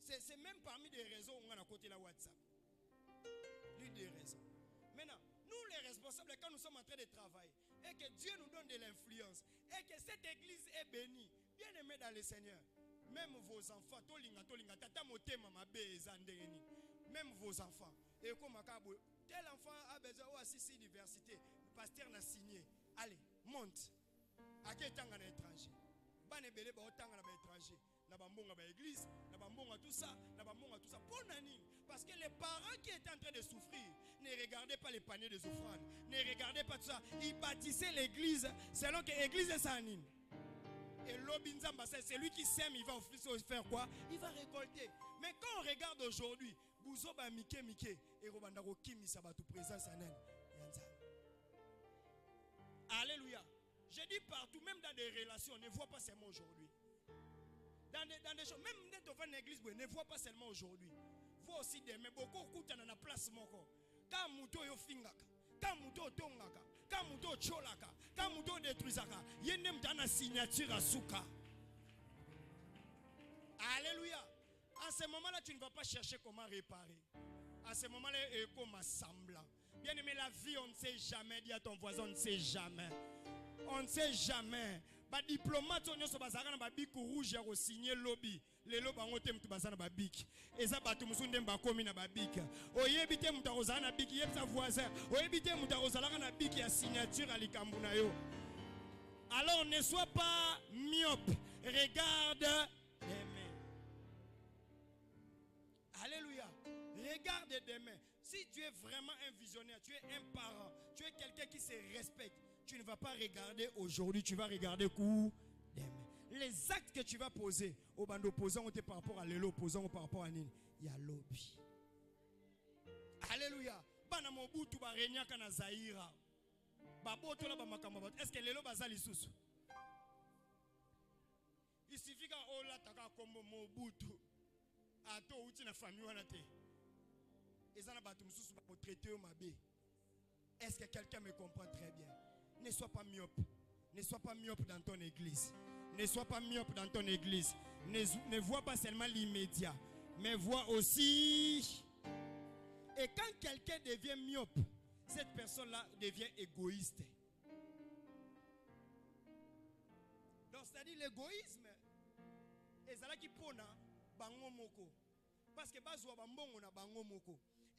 C'est même parmi des raisons où on a côté la WhatsApp. L'une des raisons. Maintenant, nous les responsables, quand nous sommes en train de travailler, et que Dieu nous donne de l'influence, et que cette église est bénie, bien aimé dans le Seigneur, même vos enfants, même vos enfants, et comme tel enfant a besoin d'assister à l'université, le pasteur n'a signé, allez, monte, à quel temps on est étranger, étranger. Église, tout ça, pour Nanine. Parce que les parents qui étaient en train de souffrir ne regardaient pas les paniers des offrandes, ne regardaient pas tout ça. Ils bâtissaient l'église selon que l'église est sanine. Et l'obinzamba, c'est lui qui sème, il va faire quoi? Il va récolter. Mais quand on regarde aujourd'hui, Bouzoba Mike, et Robandaro Kimi Sabatu présence anen. Alléluia. Je dis partout, même dans des relations, on ne voit pas seulement aujourd'hui. Dans des choses, même devant une église, ne vois pas seulement aujourd'hui. Vois aussi demain, beaucoup de gens dans la place. Quand muto yo fingaka, quand muto tongaka, quand muto cholaka, quand muto détruisaka, yenem dans la signature à souka. Alléluia. En ce moment-là, tu ne vas pas chercher comment réparer. En ce moment-là, comment semblant. Bien aimé, la vie, on ne sait jamais. Dis à ton voisin, on ne sait jamais. On ne sait jamais. Ba diplomate on yoso bazaka na ba bic rouge ya ko signer lobby le lobby ngote mtu bazana ba bic eza batu musunde mba komi na ba bic oyebite mtu akozana na bic yebisa voisin oyebite mtu akozala na bic ya signature ali kambuna yo. Alors ne sois pas myope, regarde demain. Alléluia. Regarde demain. Si tu es vraiment un visionnaire, tu es un parent, tu es quelqu'un qui se respecte, tu ne vas pas regarder aujourd'hui, tu vas regarder coup demain. Les actes que tu vas poser, au bando opposant par rapport à l'élo, opposant par rapport à Nini, il y a lobby. Alléluia. Bana mobutu ba renya kana Zaïra. Ba boto la ba makamba. Est-ce que l'élo bazali susu? Il suffit qu'à ola taka kombo mobutu. Ato uti na famille wana te. Ezana batu mususu ba traiter mabe. Est-ce que quelqu'un me comprend très bien? Ne sois pas myope. Ne sois pas myope dans ton église. Ne sois pas myope dans ton église. Ne vois pas seulement l'immédiat, mais vois aussi. Et quand quelqu'un devient myope, cette personne-là devient égoïste. Donc, c'est-à-dire l'égoïsme, parce que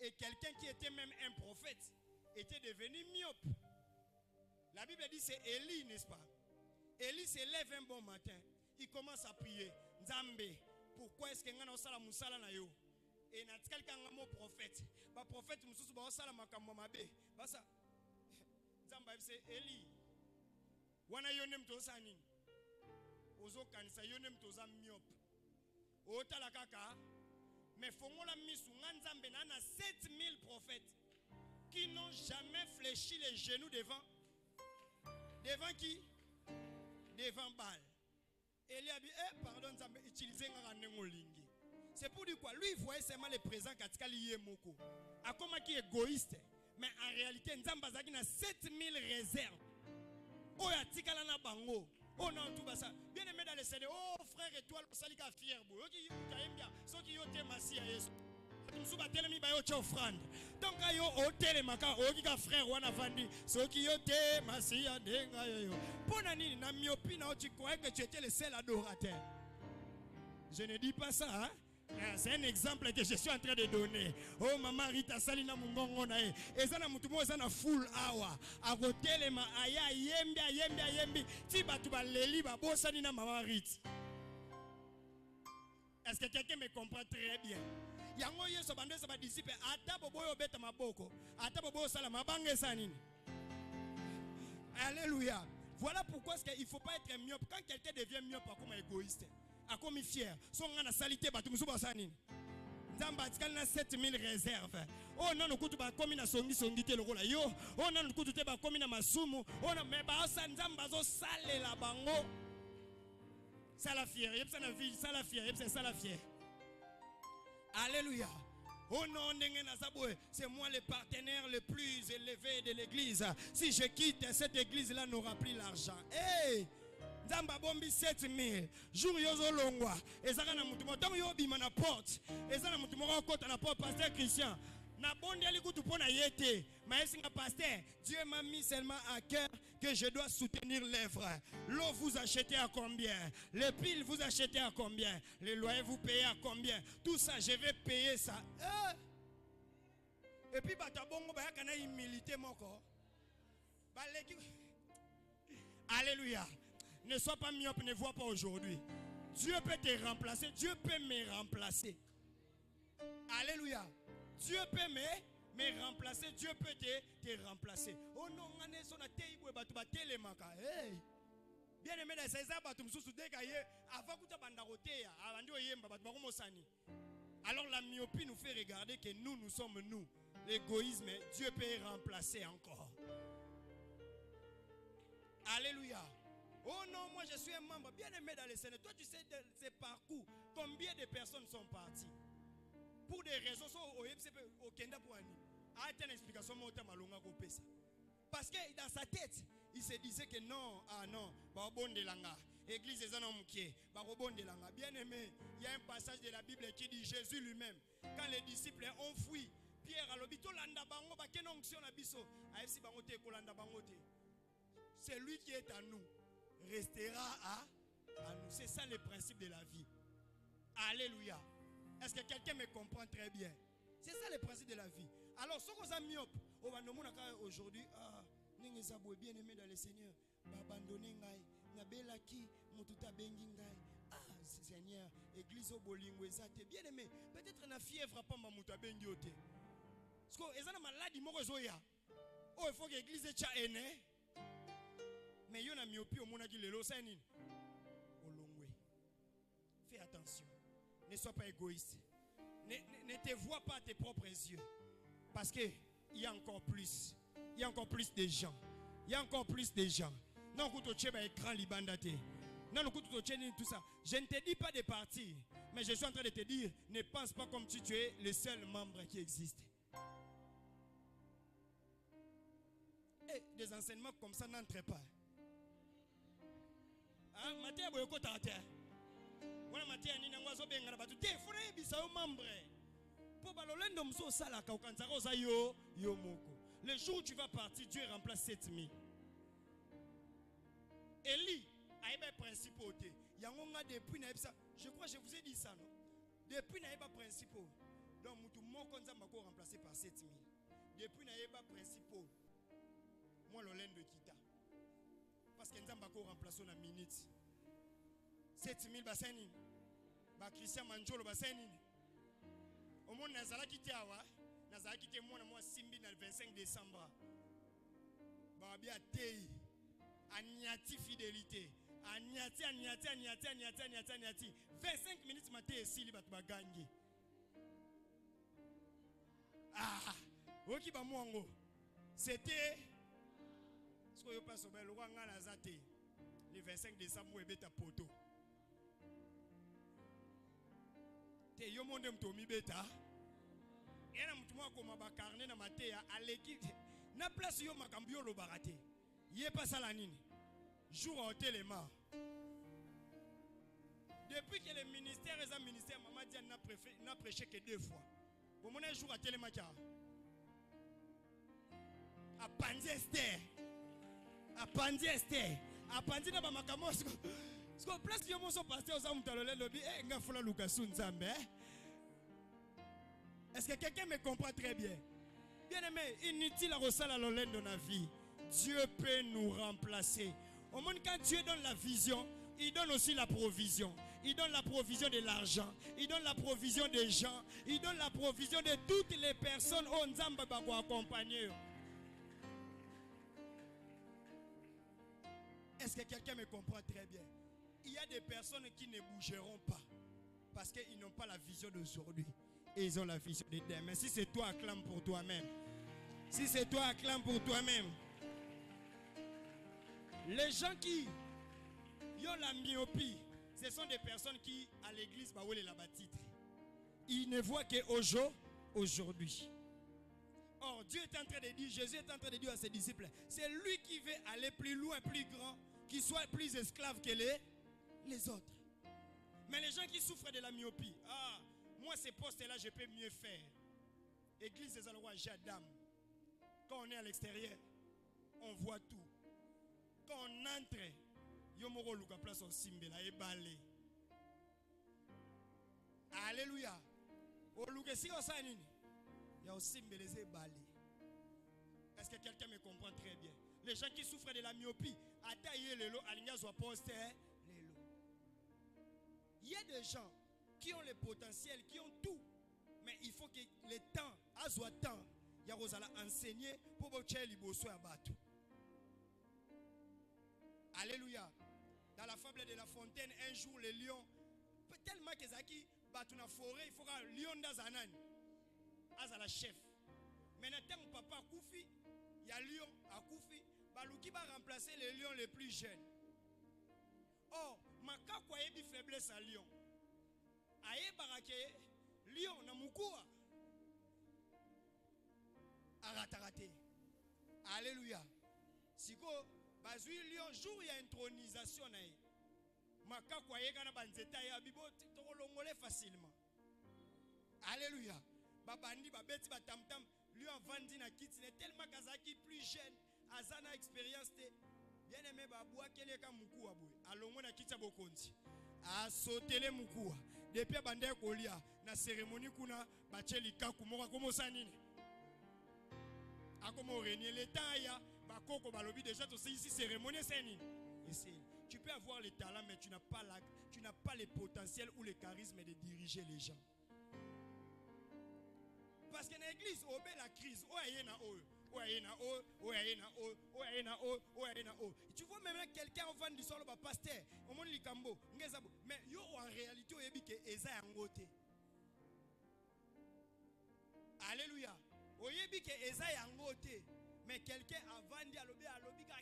et quelqu'un qui était même un prophète était devenu myope. La Bible dit c'est Élie, n'est-ce pas? Élie se lève un bon matin, il commence à prier. Nzambe, pourquoi est-ce que ngana osala musala na yo? Et na quelqu'un ngamo prophète. Ba prophète mususu ba osala makambo mabe. Basa Nzamba c'est Élie. Wana yo nem to sani. Ozo kanisa yo nem to za myope. Otala kaka. Mais fongola misu nzambe na 7000 prophètes qui n'ont jamais fléchi les genoux devant qui? Devant Baal. Élie a dit, pardon, utilisez un nengolingi. C'est pour dire quoi? Lui, il voyait seulement les présents katikali yemoko. A comment qui est égoïste. Mais en réalité, Nzambazaki n'a 7000 réserves. Oh, ya tikala na bango. Oh non, tout ça. Bien aimé dans le Seigneur. Oh, frère étoile, salika fier. Bo. Yoki yutayembia. Soki yote masia yesu. Msuba telemi ba yote offrande. Donc ayo hôtel maka okika frère wana vandi. Soki yote masia denga yo. Pona nini na myopi na tu crois que tu étais le seul adorateur. Je ne dis pas ça, hein? C'est un exemple que je suis en train de donner. Oh maman Rita salina mungongo na e. Ezana mutumo ezana full hour. A hotelema aya yembi. Ti batu ba leli ba bosani na maman Rita. Est-ce que quelqu'un me comprend très bien? Yango yeso bande sa ba disciple ata boboyo beta maboko. Ata boboyo sala mabange sanini. Alléluia. Voilà pourquoi il ne faut pas être myope. Quand quelqu'un devient myope, comme égoïste, comme fier, son gana salité, batum suba sanin. Nzamba tikana 7000 réserves. Oh non, nous coûte pas comme na songi te lokola yo. Oh non, nous coûte te ba comme na masumu. Oh non, mais ba sa nzamba zo sale la bango. Sala fier, yep sa na vie, sala fier, yep sa sala fier. Alléluia. Oh non, c'est moi le partenaire le plus élevé de l'église. Si je quitte cette église-là, n'aura plus l'argent. Hey! Nzamba bombi 7000. Jour yozo longwa. Ezaka na mutumo. Tant yo bima na porte. Ezaka na mutumo ko kota na porte pasteur Christian. Na bondi ali kutu pona yete. Maesinga pasteur, Dieu m'a mis seulement à cœur que je dois soutenir l'œuvre. L'eau vous achetez à combien? Les piles vous achetez à combien? Les loyers vous payez à combien? Tout ça, je vais payer ça. Et puis, batabongo ba yakana humilité moko. Alléluia. Ne sois pas myope, ne vois pas aujourd'hui. Dieu peut te remplacer. Dieu peut me remplacer. Alléluia. Dieu peut me remplacer. Dieu peut te remplacer. Oh non, on est sur la table. Hey. Bien aimé, c'est ça. Alors la myopie nous fait regarder que nous sommes nous. L'égoïsme, Dieu peut remplacer encore. Alléluia. Oh non, moi je suis un membre bien aimé dans le Seigneur. Toi tu sais de ces parcours, combien de personnes sont parties pour des raisons au Kenda pour Annie. A été une explication parce que dans sa tête, il se disait que non, Église est un homme qui est bien aimé. Il y a un passage de la Bible qui dit Jésus lui-même, quand les disciples ont fui, Pierre a l'obito landa bango ba kenonction na biso, a esi bango te kolanda bango te. C'est lui qui est à nous restera à nous. C'est ça le principe de la vie. Alléluia. Est-ce que quelqu'un me comprend très bien? C'est ça le principe de la vie. Alors, ce qu'on a myope, aujourd'hui, bien aimé dans le Seigneur, abandonner ngai, nabelaki, mututa bengi ngai. Ah, Seigneur, église au bolingo ezate bien aimé. Peut-être na fièvre pas ma muta bengi ote. Parce que ezana maladie moko zoya. Oh, il faut que l'église soit aînée. Mais il y a une myopie au monde qui le losanine. Fais attention. Ne sois pas égoïste. Ne te vois pas à tes propres yeux. Parce qu'il y a encore plus. Il y a encore plus de gens. Il y a encore plus de gens. Non, tout écran libandate. Non, tout ça. Je ne te dis pas de partir. Mais je suis en train de te dire, ne pense pas comme si tu es le seul membre qui existe. Et des enseignements comme ça n'entrent pas. Ah, Maté a beaucoup de voilà Maté a nina ngwazo benga batu te fona ebisa o membre. Po Le jour où tu vas partir, Dieu remplace 7000. Eli a un principe. Je crois que je vous ai dit ça, non? Depuis n'a pas principe. Donc, tout le monde va remplacer par 7000. Depuis n'a pas principe. Moi, le de Kita. Parce que nous avons remplacé en minute. 7000 bassin. Christian Manjolo bassin. Au monde Nazala quitté Awa. Nazala quitté moi Simbi le 25 décembre. Babia Tei. Agnati fidélité. Agnati. 25 minutes matin ici, il va te gagner. Ah, ok, bah moi, c'était. Ce que je passe au bel roi, le 25 décembre, je vais ta poto. Te yo monde mtomi beta. Et na mtumwa ko mabakarne na matea à l'équipe. Na place yo makambio lo barate. Yé pas ça la nini. Jour au téléma. Depuis que le ministère est un ministère, Maman Diane n'a prêché que 2 fois. Bon, mon jour à Télémacha. À Pandiester. À Pandiester. À Pandina Bamakamos. Parce que place que mon pasteur aux hommes dans le lobby, eh, nga fola Lukasun Zambe. Est-ce que quelqu'un me comprend très bien? Bien aimé, inutile à ressasser la dans la vie. Dieu peut nous remplacer. Au monde, quand Dieu donne la vision, il donne aussi la provision. Il donne la provision de l'argent. Il donne la provision des gens. Il donne la provision de toutes les personnes où on va accompagner. Est-ce que quelqu'un me comprend très bien? Il y a des personnes qui ne bougeront pas parce qu'ils n'ont pas la vision d'aujourd'hui. Et ils ont la vision de demain. Mais si c'est toi, acclame pour toi-même. Si c'est toi, acclame pour toi-même. Les gens qui ont la myopie, ce sont des personnes qui, à l'église, ils ne voient qu'aujourd'hui. Or, Dieu est en train de dire, Jésus est en train de dire à ses disciples, c'est lui qui veut aller plus loin, plus grand, qui soit plus esclave que les autres. Mais les gens qui souffrent de la myopie, moi ces postes-là, je peux mieux faire. Église des Alois, Jadam. Quand on est à l'extérieur, on voit tout. Quand on entre, Yomoro Luka place au Simbela et balé. Alléluia. Au Luka si on s'en il y a aussi Simbela et balé. Est-ce que quelqu'un me comprend très bien? Les gens qui souffrent de la myopie, attaillez le lot, aligné sur poste les lots. Il y a des gens qui ont le potentiel, qui ont tout. Mais il faut que le temps, à ce temps, il y a enseigner pour que les bosses soient abattus. Alléluia. Dans la fable de la fontaine, un jour, les lions, tellement que Zaki battent dans la forêt, il faut un lion dans un âne. À la chef. Maintenant, papa a Koufi, il y a lion à Koufi, Balouki va remplacer les lions les plus jeunes. Or, Maka quoi est faiblesse à lion. Aye barake, lion na mukua. Aratarate. Alléluia. Siko, bazui lion, jour il y a intronisation naï. Maka kwa ye kana banzeta ya bibo tolongole facilement. Alléluia. Babandi babeti batamtam, lion vandi na kiti ne tellement kazaki plus jeune, azana expérience te. Bien aimé babua kele ka mukua boy. Alongo na kiti bokonzi. A sotele mukua. Depuis bande kolia na cérémonie kuna bacheli kaku moko komosa nini? Akomo renier l'état ya bakoko balobi déjà to c'est ici cérémonie c'est nini? Tu peux avoir les talents mais tu n'as pas le potentiel ou le charisme de diriger les gens. Parce que dans l'église, on a la crise. Tu vois même quelqu'un au vent du sol, pasteur, au monde likambo, mais yo en réalité, on dit que Eza yangote. Alléluia. On dit que Eza yangote, mais quelqu'un a vendu à l'obé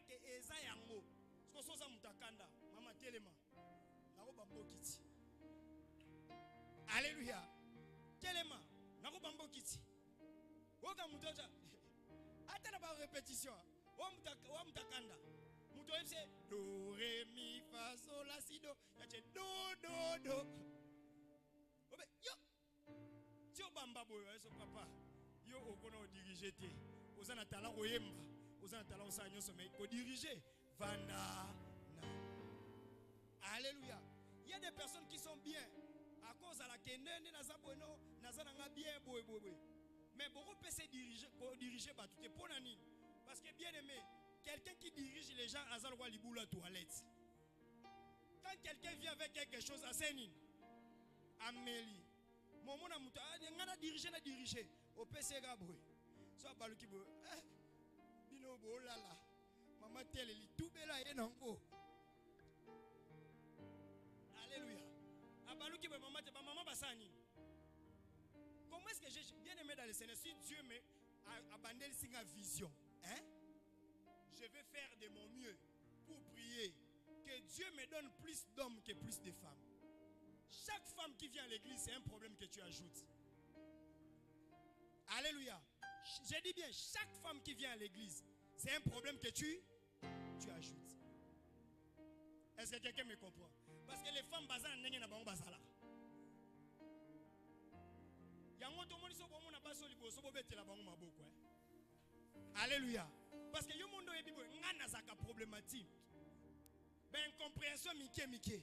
que Eza yango. Ce que ça mutakanda, maman telema, nako bambo kiti. Alléluia. Telema, nako bambo kiti. Woka mutoja. Attends la répétition. Wa mutakanda. Muto c'est do ré mi fa sol la si do. Ya che do do do. Obe yo. Tio bamba papa. Yo okono diriger te. Ozana talent oyemba. Ozana talent osanyo sommeil. Ko diriger. Vanda. Alléluia. Il y a des personnes qui sont bien. À cause de la kenene nazabono, nazananga bien boy. Mais beaucoup peut se diriger batute pour nani. Parce que bien aimé, quelqu'un qui dirige les gens à Zalwa Liboula toilette. Quand quelqu'un vient avec quelque chose à Sénine, Amélie, mon amuta, n'a dirigé, au PC Gaboui. Soit Baluki Bo, Bino Bo Lala, Maman Tel, tout bela et nango. Alléluia. Abaluki Bo, Maman Bassani. Comment est-ce que j'ai bien aimé dans le Seigneur? Si Dieu m'a abandonné sa vision, hein? Je vais faire de mon mieux pour prier que Dieu me donne plus d'hommes que plus de femmes. Chaque femme qui vient à l'église, c'est un problème que tu ajoutes. Alléluia. J'ai dit bien, chaque femme qui vient à l'église, c'est un problème que tu ajoutes. Est-ce que quelqu'un me comprend? Parce que les femmes bazar n'engagent pas bazala. Alléluia. Parce que yo mondo ebibo ngana zaka problématique. Ben incompréhension mike.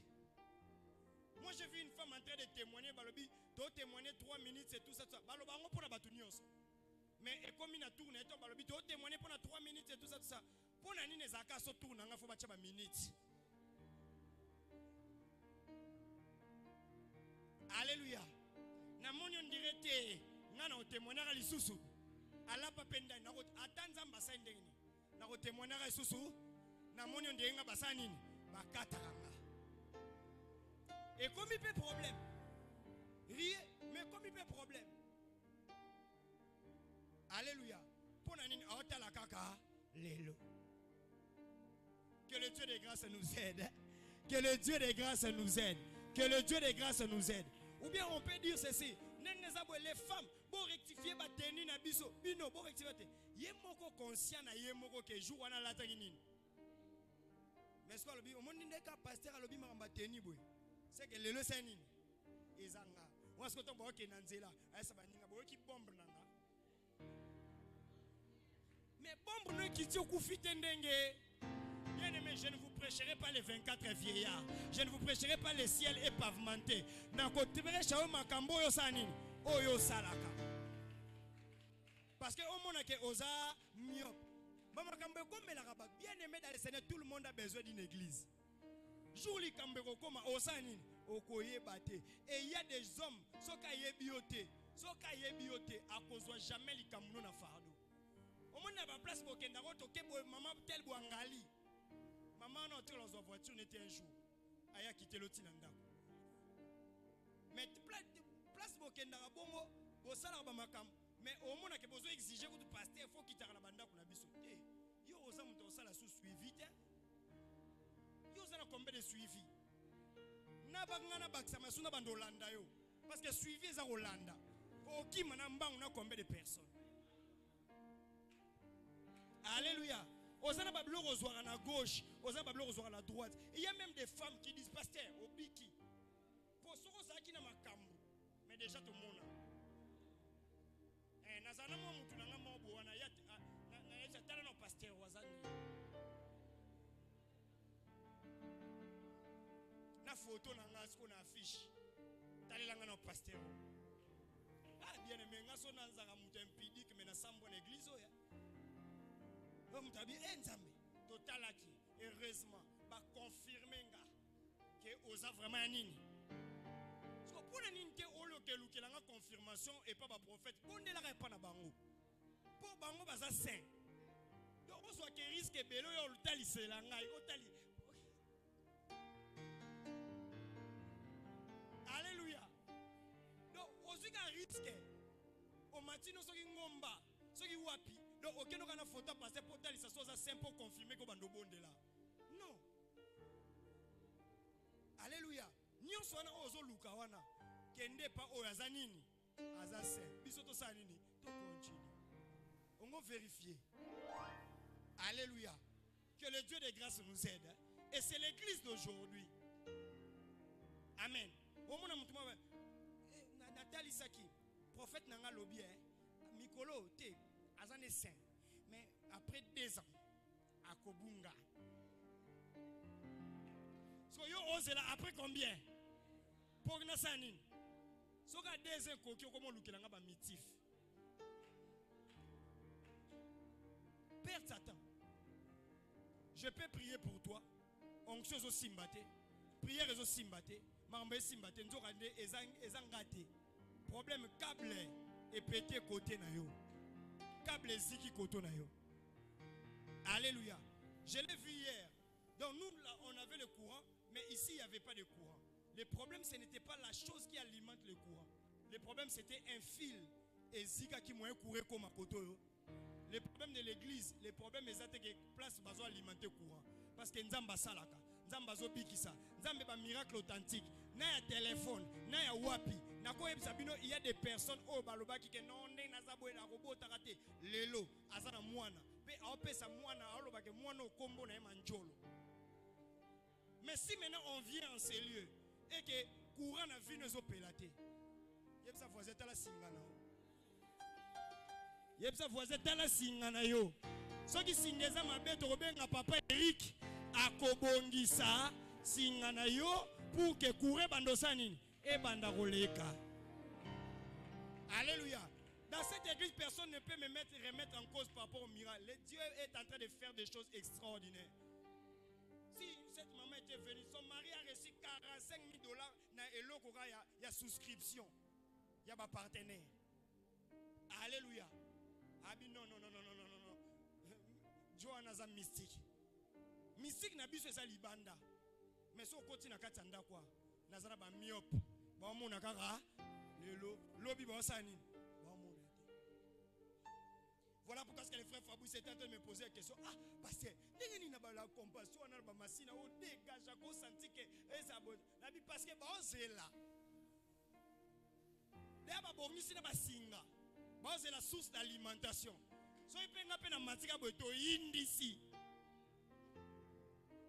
Moi j'ai vu une femme en train de témoigner balobi, to témoigner 3 minutes et tout ça. Baloba ngo pona batu nyonso. Mais et comme ina tourne et to balobi to témoigner pendant 3 minutes et tout ça. Pona nini zaka so tourne nga fo bacha ba minutes. Alléluia. Na moni on dirait te ngana o témoigner ali susu. Ala papenda na atanza mbasa ndengini. Na ko témoigner ali susu. Na moni on dirait nga basa nini? Bakata nga. Et comme il peut problème. Riez, mais comme il peut problème. Alléluia. Pour nani aota la kaka lelo. Que le Dieu de grâce nous aide. Que le Dieu de grâce nous aide. Que le Dieu de grâce nous aide. Ou bien on peut dire ceci. Les femmes, bon rectifier ba tenue na biso. Bino bon rectifier. Yé moko conscient na yé moko ke jour wana la tangini. Mais ce que le au monde ndeka pasteur alobi mamba tenue boy. C'est que le seni ezanga. On se koto boke nanzela. Asa baninga boki bombe nanga. Mais bombe no ki tio kufite ndenge. Bien-aimé, je ne vous prêcherai pas les 24 vieillards. Je ne vous prêcherai pas les ciels épavementés. Parce que au monde que osa myope. Bien-aimé dans le Seigneur, tout le monde a besoin d'une église. Jouli kambeko koma osani okoye bate. Et il y a des hommes soka yebiote à cause jamais li kamuno na fardo. Au monde na ba place bokenda ko toke maman tel boangali. Maman non dans sa voiture n'était un jour. Aya quitté le tinanda. Mais place bokenda bongo bosala ba makam. Mais au monde que besoin exiger que tu pasteur faut quitter la banda kuna biso. Eh, yo oza muto sala sous suivi te. Yo oza na combien de suivi? Na bangana baksama suna bando Hollanda yo. Parce que suivi est à Hollanda. Oki manamba on a combien de personnes? Alléluia. Osana bablo rezoir à la gauche, osana bablo rezoir à la droite. Il y a même des femmes qui disent pasteur, obiki. Pour ce qui n'a pas cambo, mais déjà tout le monde. Eh, nazana mo mutu nanga mo bo wana ya na tala no pasteur wazani. Na photo nanga ce qu'on affiche. Tala langa no pasteur. Ah bien aimé, ngaso nanzaka mutu impidique mais na sambo na église oya. Totalaki, heureusement, va confirmer que osa vraiment un nini. Parce que pour le nini que la confirmation et pas prophète, on ne la pas na bango. Pour bango baza saint. Donc on soit que risque belo yo lutali selanga otali. Alléluia. Donc aussi qu'un risque. Au matin soki ngomba, soki wapi. Donc, aucun n'a pas photo passer pour tel, ça soit simple pour confirmer qu'on va nous bonde là. Non. Alléluia. Nous sommes en Luka wana. Kende pa o yazanini. Azase. Bisoto sanini. To continue. On va vérifier. Alléluia. Que le Dieu de grâce nous aide. Et c'est l'église d'aujourd'hui. Amen. Au monde Nathalie Saki. prophète Nanga Lobi, Mikolo, t'es, Azane Saint. Mais après 2 ans, à Kobunga. So yo ose là, après combien? Pour que Nassanin. So ka 2 ans, comment l'oukelanga ba mitif. Père Satan, je peux prier pour toi. Onction zo simbate. Prière zo simbate. Mambe simbate. Nzo rande ezangate. Problème câble et pété côté na yo. Câble ziki côté na yo. Alléluia. Je l'ai vu hier. Donc nous là, on avait le courant, mais ici il n'y avait pas de courant. Le problème ce n'était pas la chose qui alimente le courant. Le problème c'était un fil et zika qui m'a couru comme à côté. Le problème de l'église, le problème est que place bazo alimenter courant. Parce que Nzamba salaka, Nzamba zo bikisa, Nzamba ba miracle authentique. Na ya téléphone, na ya wapi. Na ko ebisabino il y a des personnes au baloba qui que non ne na zabo na robot takate lelo azana mwana. Pe aopesa mwana aloba ke mwana okombo na manjolo. Mais si maintenant on vient en ces lieux et que courant na vie nous opélaté. Yebsa voisin tala singana. Yebsa voisin tala singana yo. Soki singeza mabeto robenga papa Eric akobongisa singana yo pour que courant bandosa nini et banda roleka. Alléluia. Dans cette église, personne ne peut me remettre en cause par rapport au miracle. Le Dieu est en train de faire des choses extraordinaires. Si cette maman était venue, son mari a reçu 45 000 $. Il y a souscription. Il y a un partenaire. Alléluia. Abi non. Johanna za mystique. Mystique n'a pas besoin de libanda. Mais si on continue à katanda quoi, nazara ba myope. Ba mo nakara lelo lobi ba sani. Voilà pourquoi les frères Fabrice étaient en train de me poser la question. Ah, pasteur, n'y a pas la compassion, on a la machine, on dégage, on sentit que ça bon. Parce que on est là. D'ailleurs, c'est la source d'alimentation. So il peut pas na matika boto indisi.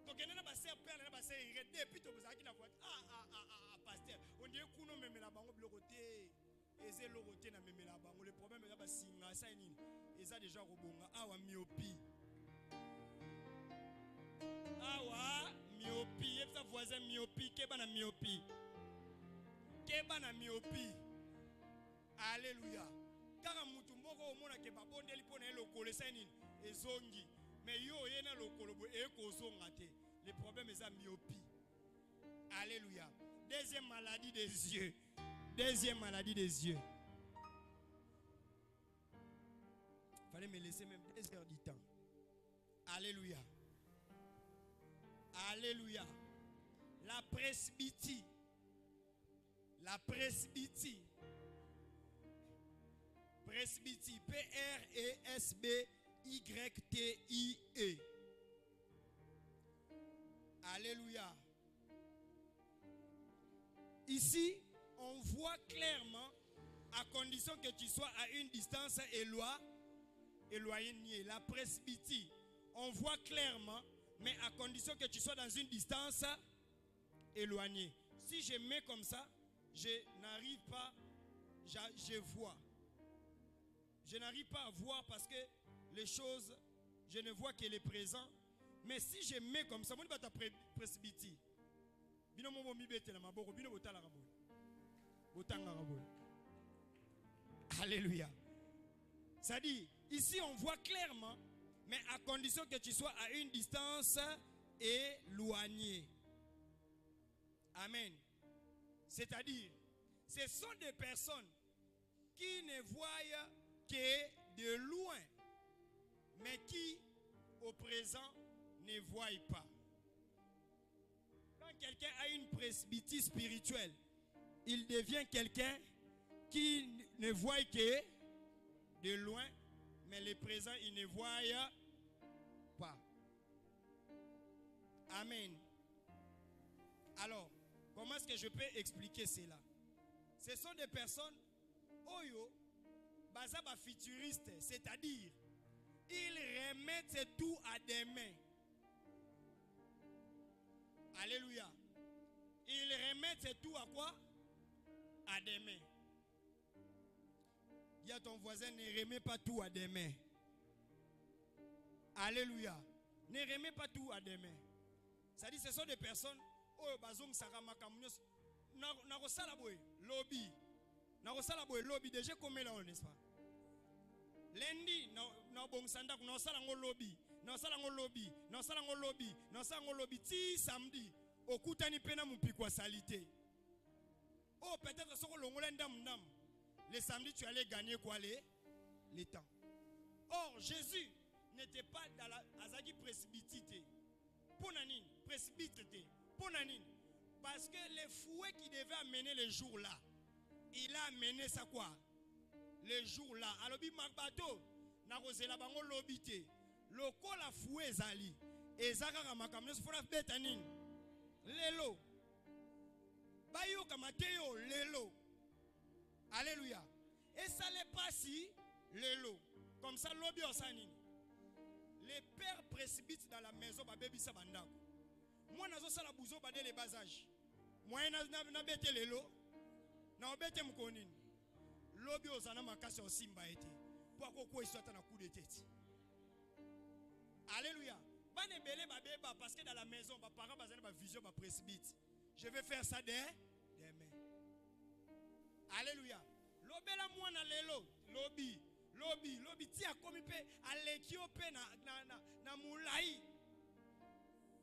Donc il y a pas sœur père, il y a pas sœur depuis to bozaki na voiture. Ah pasteur, on dit kuno memela bango blocoté. Eze loroté na memela bango. Le problème est ba singa ça nini. Eza déjà robonga awa myopie. Awa myopie, yebsa voisin myopie, keba na myopie. Keba na myopie. Alléluia. Car mutu moko omona ke babondeli pona lokolo ça nini ezongi. Mais yo yena lokolo bo e ko zonga te. Le problème est la myopie. Alléluia. Deuxième maladie des yeux. Deuxième maladie des yeux. Il fallait me laisser même 2 heures du temps. Alléluia. Alléluia. La presbytie. La presbytie. Presbytie. P-R-E-S-B-Y-T-I-E. Alléluia. Ici, on voit clairement, à condition que tu sois à une distance éloignée, la presbytie. On voit clairement, mais à condition que tu sois dans une distance éloignée. Si je mets comme ça, je n'arrive pas, je vois. Je n'arrive pas à voir parce que les choses, je ne vois que les présents. Mais si je mets comme ça, je vais ta presbytie. Alléluia. Ça dit, ici on voit clairement, mais à condition que tu sois à une distance éloignée. Amen. C'est-à-dire, ce sont des personnes qui ne voient que de loin, mais qui au présent ne voient pas. Quand quelqu'un a une presbytie spirituelle, il devient quelqu'un qui ne voit que de loin, mais le présent, il ne voit pas. Amen. Alors, comment est-ce que je peux expliquer cela? Ce sont des personnes, oyo, bazaba futuristes, c'est-à-dire, ils remettent tout à des mains. Alléluia. Ils remettent tout à quoi? À des mains. Il y a ton voisin, ne remets pas tout à demain. Alléluia. Ne remets pas tout à demain. Ça dit, ce sont des personnes. Oh, bazong sarama kamunyos. Narosala boy, lobby. Narosala boy, lobby. Déjà comme là, n'est-ce pas? Lundi, na bon sandak, na sala ngo lobby. Na sala ngo lobby. Na sala ngo lobby. Na sala ngo lobby. Ti samedi. Okutani pena mupikwa salité. Oh, peut-être que longola ndam ndam. Le samedi, tu allais gagner quoi les temps. Or, Jésus n'était pas dans la azagi presbytité. Ponanine, presbytité. Ponanine. Parce que les fouets qui devaient amener les jours là, il a amené ça quoi? Les jours là. Alors, il m'a bateau. Na rozela bango lobité. Loko la fouet zali. Et zaka makamne sfora betanine. Lelo. Bayo kamateo lelo. Alléluia. Et ça n'est pas si lelo. Comme ça lobby osanini. Les pères presbytes dans la maison babebi sabandako. Moi nazo sala buzo bade les bas âges. Moi na bete lelo. Na obete mkonini. Lobby osana makasi osimba ete. Pour quoi il soit na coup de tête. Alléluia. Bane belé babeba parce que dans la maison ba parents bazana ba vision ba presbyte. Je vais faire ça demain. Alléluia. Lobela mwana lelo, lobby ti akomi pe alekio pe na mulai.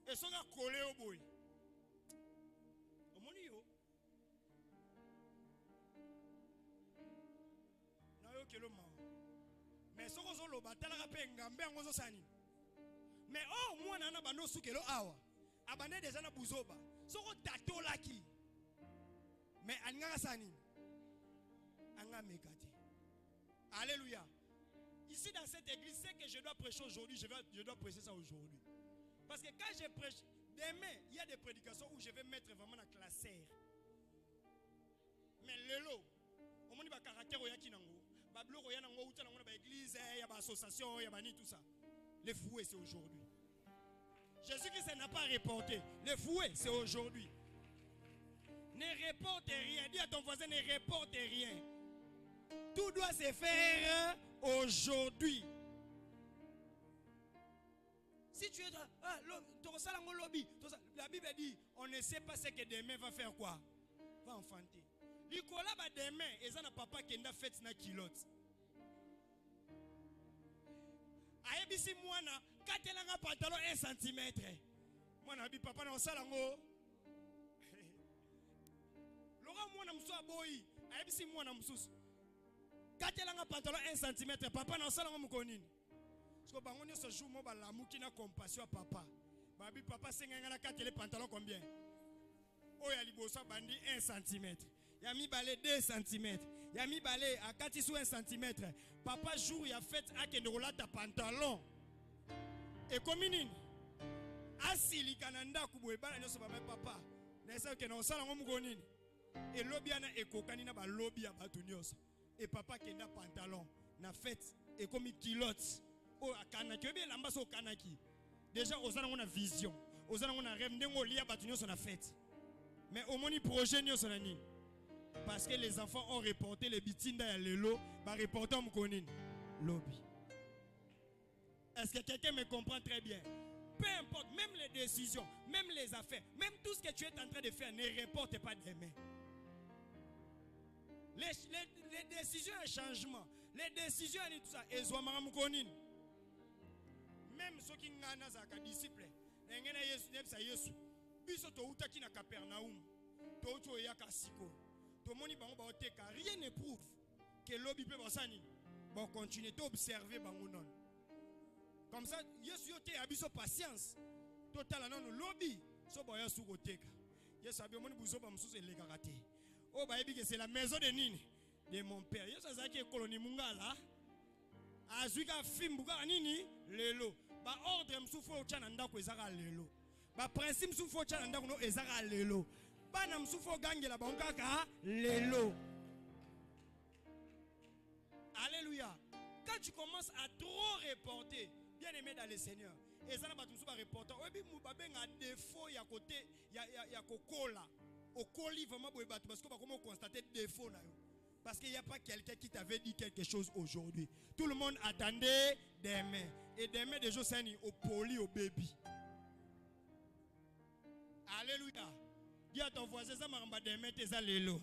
Et songa collé au boy. Omoni yo. Na yo kelo ma. Mais soko zo loba tala pe ngambe ngozo sani. Mais oh mwana na bando sukelo awa. Abane déjà na buzoba. Soko tato laki. Mais anga sani. Alléluia. Ici dans cette église, c'est que je dois prêcher aujourd'hui. Je dois prêcher ça aujourd'hui. Parce que quand je prêche, demain, il y a des prédications où je vais mettre vraiment la classère. Mais le lot, on m'a dit que caractère au yakinango, bablo au yanango, ou t'as l'église, il y a une association, il y a ni tout ça. Les fouets, c'est aujourd'hui. Jésus-Christ n'a pas reporté. Les fouets, c'est aujourd'hui. Ne reporte rien. Dis à ton voisin, ne reporte rien. Tout doit se faire aujourd'hui. Si tu es dans lobby, la Bible dit, on ne sait pas ce que demain va faire quoi. Va enfanter. Nicolas va demain, et ça n'a papa qui n'a fait na kilote. Aébisi moana, quand elle a un pantalon 1 cm. Moi, je papa dans salango. Laurent moana mso aboyi, aébisi moana msusu. Quand elle a un pantalon 1 cm, papa dans salango mkonini. Parce que bango ce jour, moi, l'amour qui n'a compassion à papa. Babi papa senganga na katele pantalon combien? Oh ya libosa bandi 1 cm. Ya mi balé 2 cm. Ya mi balé à 4 sous 1 cm. Papa jour ya fait à kendola ta pantalon. Et comme nini? Asili kananda kubwe bana nyoso ba papa. Na esa ke na osala ngo mugonini. Et lobby ana ekokani na ba lobby ya batu nyoso. Et papa kenda pantalon na fête et comme kilote. Oh akanaki bien lamba so kanaki. Déjà osana ngona vision. Osana ngona rêve ndengo lia batu nyoso na fête. Mais au moni projet nyoso na nini? Parce que les enfants ont reporté les bitinda ya lelo, ba reporter mkonini lobby. Est-ce que quelqu'un me comprend très bien? Peu importe, même les décisions, même les affaires, même tout ce que tu es en train de faire, ne reporte pas demain. Les décisions et changements, les décisions et tout ça, même ceux qui ont des disciples, rien ne prouve que l'objet peut continuer d'observer. Comme ça, Yesu yote abiso patience. Total non lobby. So boya su goteka. Yesu abimoni buzoba msusu elegakate. Oh ba yebi que c'est la maison de nini? De mon père. Yesu azaki ekoloni mungala. Azuka fimbuka nini? Lelo. Ba ordre msufu ochana ndako ezaka lelo. Ba principe msufu ochana ndako no ezaka lelo. Bana msufu gangela ba onkaka lelo. Alléluia. Quand tu commences à trop reporter, bien aimé dans le Seigneur, et ça n'a pas tout ça reporter. Oui, mais un défaut il y a côté il y a kokola. Au coli vraiment parce que comment constater défaut na yo. Parce qu'il n'y a pas quelqu'un qui t'avait dit quelque chose aujourd'hui. Tout le monde attendait demain. Et demain, des jours, c'est au poli, au baby. Alléluia. Dis à ton voisin, ça m'a remboursé demain, t'es à l'élo.